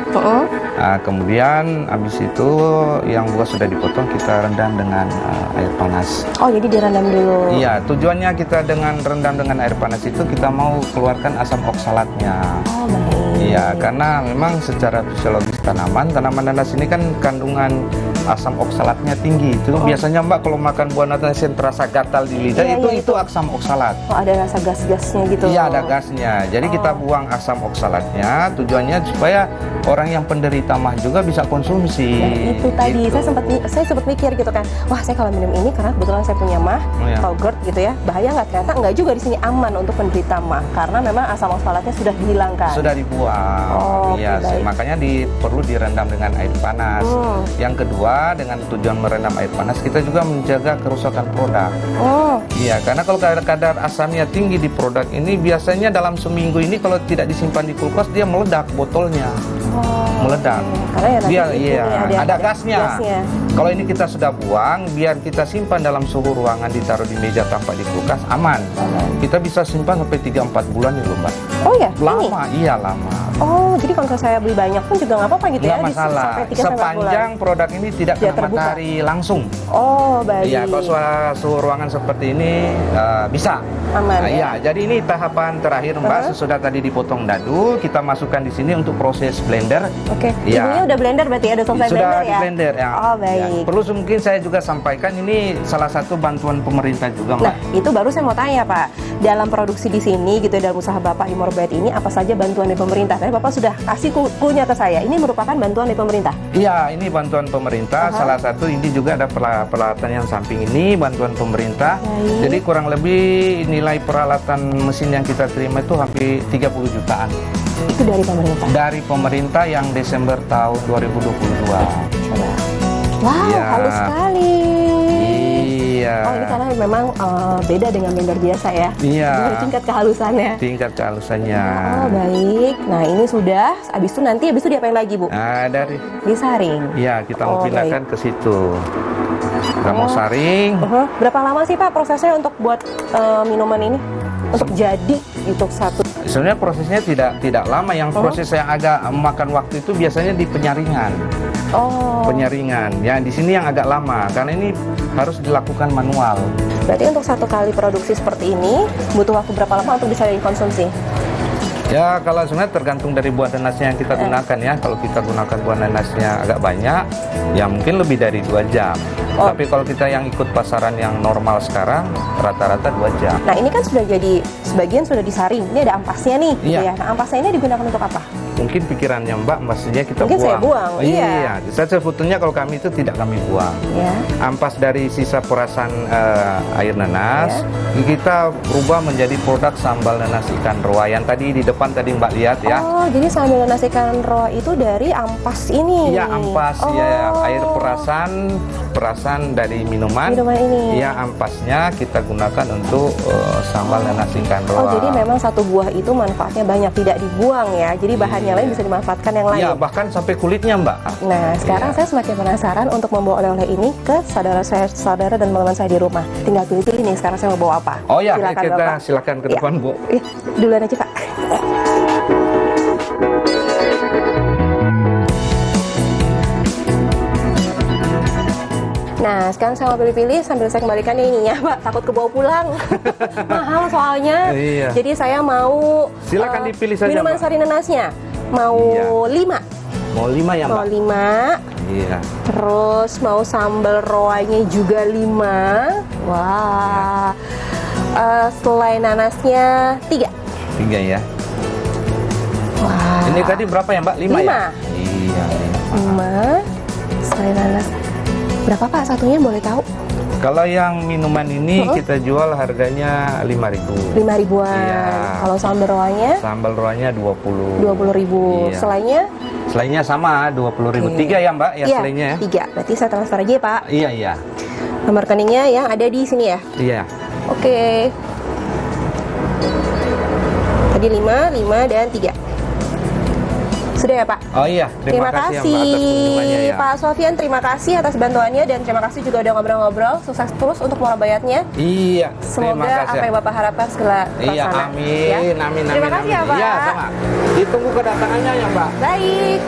Kemudian habis itu yang buah sudah dipotong kita rendam dengan air panas. Oh, jadi direndam dulu. Iya, tujuannya kita dengan rendam dengan air panas itu kita mau keluarkan asam oksalatnya. Oh, baik. Iya, karena memang secara fisiologis tanaman nanas ini kan kandungan asam oksalatnya tinggi. Itu biasanya Mbak kalau makan buah nanas yang terasa gatal di lidah itu asam oksalat. Oh, ada rasa gas-gasnya gitu. Iya, ada gasnya. Jadi kita buang asam oksalatnya. Tujuannya supaya orang yang penderita mah juga bisa konsumsi. Nah, itu tadi gitu. saya sempat mikir gitu kan. Wah, saya kalau minum ini karena kebetulan saya punya mah atau GERD gitu ya. Bahaya nggak? Ternyata nggak juga, di sini aman untuk penderita mah karena memang asam oksalatnya sudah dihilangkan. Sudah dibuang. Oh, iya, makanya perlu direndam dengan air panas. Yang kedua, dengan tujuan merendam air panas, kita juga menjaga kerusakan produk. Iya, karena kalau kadar asamnya tinggi di produk ini, biasanya dalam seminggu ini kalau tidak disimpan di kulkas, dia meledak botolnya. Meledak. Karena ya nanti Dia ada gasnya. gasnya. Kalau ini kita sudah buang, biar kita simpan dalam suhu ruangan, ditaruh di meja tanpa di kulkas, aman. Kita bisa simpan sampai 3-4 bulan ya, Mbak. Oh ya? Lama, iya lama. Oh, jadi kalau saya beli banyak pun juga nggak apa-apa gitu Nggak ya? masalah. Sampai 3 sampai 4 bulan. Sepanjang produk ini tidak kena terbuka. matahari langsung. Oh, baik. Iya, kalau suhu ruangan seperti ini bisa. Aman ya? Iya, jadi ini tahapan terakhir Mbak. Sesudah tadi dipotong dadu, kita masukkan di sini untuk proses blender. Oke. Iya. Ini udah blender berarti ada selesai Sudah blender di ya? blender ya. Oh, baik. Ya. Perlu mungkin saya juga sampaikan ini salah satu bantuan pemerintah juga, Mbak. Nah, itu baru saya mau tanya Pak. Dalam produksi di sini gitu, dalam usaha Bapak di Morobayat ini apa saja bantuan dari pemerintah? Tadi Bapak sudah kasih clue-nya ke saya. Ini merupakan bantuan dari pemerintah? Iya, ini bantuan pemerintah. Salah satu ini juga ada peralatan yang samping ini bantuan pemerintah. Baik. Jadi kurang lebih nilai peralatan mesin yang kita terima itu hampir 30 jutaan. Itu dari pemerintah? Dari pemerintah yang Desember tahun 2022. Coba. Wow, Ya. halus sekali. Iya. Oh, ini karena memang beda dengan blender biasa ya? Iya. Jadi tingkat kehalusannya. Tingkat kehalusannya. Oh, baik. Nah, ini sudah. Habis itu diapain lagi, Bu? Nah, dari Disaring. Iya, kita mau Oh, pindahkan ke situ. Kita mau saring. Berapa lama sih Pak prosesnya untuk buat minuman ini? Untuk jadi untuk satu. Sebenarnya prosesnya tidak lama. Yang proses yang agak memakan waktu itu biasanya di penyaringan. Oh. Penyaringan. Ya, di sini yang agak lama karena ini harus dilakukan manual. Berarti untuk satu kali produksi seperti ini butuh waktu berapa lama untuk bisa dikonsumsi? Ya, kalau sebenarnya tergantung dari buah nanasnya yang kita gunakan ya. Kalau kita gunakan buah nanasnya agak banyak, ya mungkin lebih dari 2 jam. Tapi kalau kita yang ikut pasaran yang normal sekarang, rata-rata 2 jam. Nah, ini kan sudah jadi, sebagian sudah disaring. Ini ada ampasnya nih, gitu Iya. ya. Nah, ampasnya ini digunakan untuk apa? Mungkin pikirannya Mbak, maksudnya kita Mungkin buang. saya buang, iya. Saya sebetulnya kalau kami itu tidak kami buang. Ya. Ampas dari sisa perasan air nanas, kita rubah menjadi produk sambal nanas ikan roa yang tadi di depan tadi Mbak lihat ya. Oh, jadi sambal nanas ikan roa itu dari ampas ini? Iya, ampas ya, air perasan dari minuman. Minuman ini. Iya, ampasnya kita gunakan untuk sambal nanas ikan roa. Oh, jadi memang satu buah itu manfaatnya banyak, tidak dibuang ya. Jadi bahan yang lain bisa dimanfaatkan yang lain. Iya, bahkan sampai kulitnya, Mbak. Nah, sekarang saya semakin penasaran untuk membawa oleh-oleh ini ke saudara dan teman-teman saya di rumah. Tinggal pilih-pilih nih sekarang saya mau bawa apa. Oh ya, Silakan, kita Bapak. silakan ke depan, Bu. Iya, duluan aja, Pak. Nah, sekarang saya mau pilih-pilih sambil saya kembalikan ininya, Pak. Takut kebawa pulang. Mahal soalnya. Iya. Jadi saya mau Silakan dipilih saja, minuman Mbak. sari nanasnya. Mau Iya. 5. Mau 5 ya, Mbak? Mau 5. Iya. Terus mau sambal roanya juga 5. Wah. Selai nanasnya 3. 3 ya. Wah. Ini tadi berapa ya, Mbak? 5 ya? 5. Iya, 5. Selai nanas. Berapa, Pak, satunya boleh tahu? Kalau yang minuman ini kita jual harganya 5.000. 5.000-an. Iya. Kalau sambal roanya Sambal roanya 20. 20.000. Iya. Selainya? Selainya sama 20.000. 3 ya, Mbak, ya Iya, selainya ya? 3. Berarti saya transfer aja ya, Pak. Iya, iya. Nomor rekeningnya yang ada di sini ya. Iya. Oke. Tadi 5, dan 3. Sudah ya, Pak? Oh iya, terima kasih ya, Mbak, atas kunjungannya ya. Pak Sofian, terima kasih atas bantuannya dan terima kasih juga udah ngobrol-ngobrol. Sukses terus untuk Murabayatnya. Iya, Semoga terima kasih. apa yang Bapak harapkan segera Iya, terlaksana. amin, Ya. amin, Terima amin, kasih ya, amin. Pak. Iya, sama. Ditunggu kedatangannya ya, Mbak. Baik.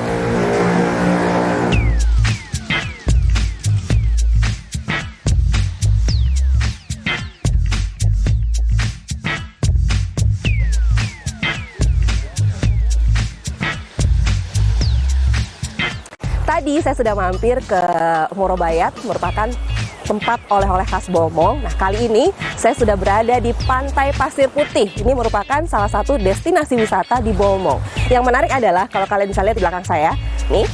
Tadi saya sudah mampir ke Murobayat, merupakan tempat oleh-oleh khas Bomong. Nah, kali ini saya sudah berada di Pantai Pasir Putih. Ini merupakan salah satu destinasi wisata di Bomong. Yang menarik adalah kalau kalian bisa lihat di belakang saya, nih,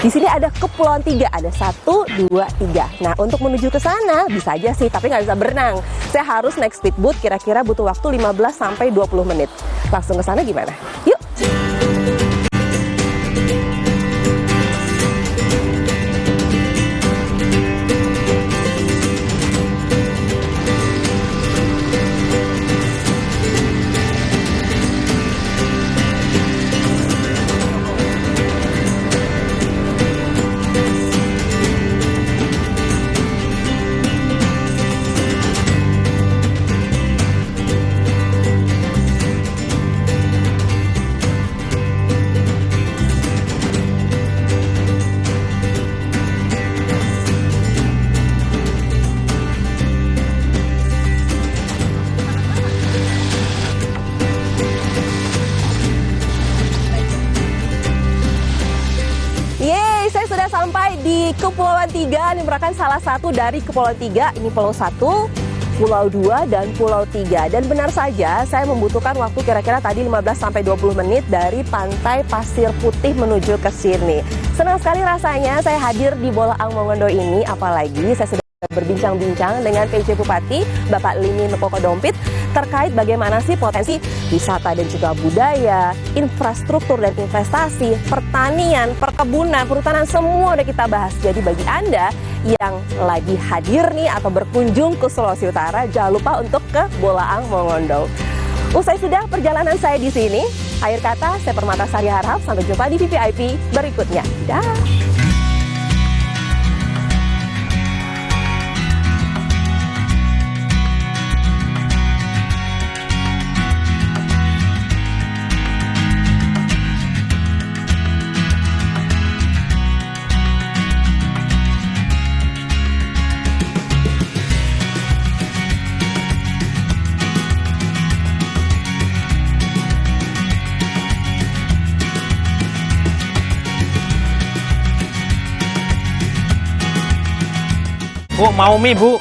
di sini ada Kepulauan 3, ada 1, 2, 3. Nah, untuk menuju ke sana bisa aja sih, tapi nggak bisa berenang. Saya harus naik speedboat, kira-kira butuh waktu 15 sampai 20 menit. Langsung ke sana gimana? Yuk! Yeay, saya sudah sampai di Kepulauan 3. Ini merupakan salah satu dari Kepulauan 3. Ini Pulau 1, Pulau 2, dan Pulau 3. Dan benar saja, saya membutuhkan waktu kira-kira tadi 15-20 menit dari Pantai Pasir Putih menuju ke sini. Senang sekali rasanya saya hadir di Bolaang Mongondo ini, apalagi saya sudah berbincang-bincang dengan PJ Bupati, Bapak Lini Nopoko Dompit, terkait bagaimana sih potensi wisata dan juga budaya, infrastruktur dan investasi, pertanian, perkebunan, perhutanan, semua udah kita bahas. Jadi bagi Anda yang lagi hadir nih atau berkunjung ke Sulawesi Utara, jangan lupa untuk ke Bolaang Mongondo. Usai sudah perjalanan saya di sini, akhir kata saya Permatasari harap sampai jumpa di VVIP berikutnya. Dah. Bu, mau mie, Bu?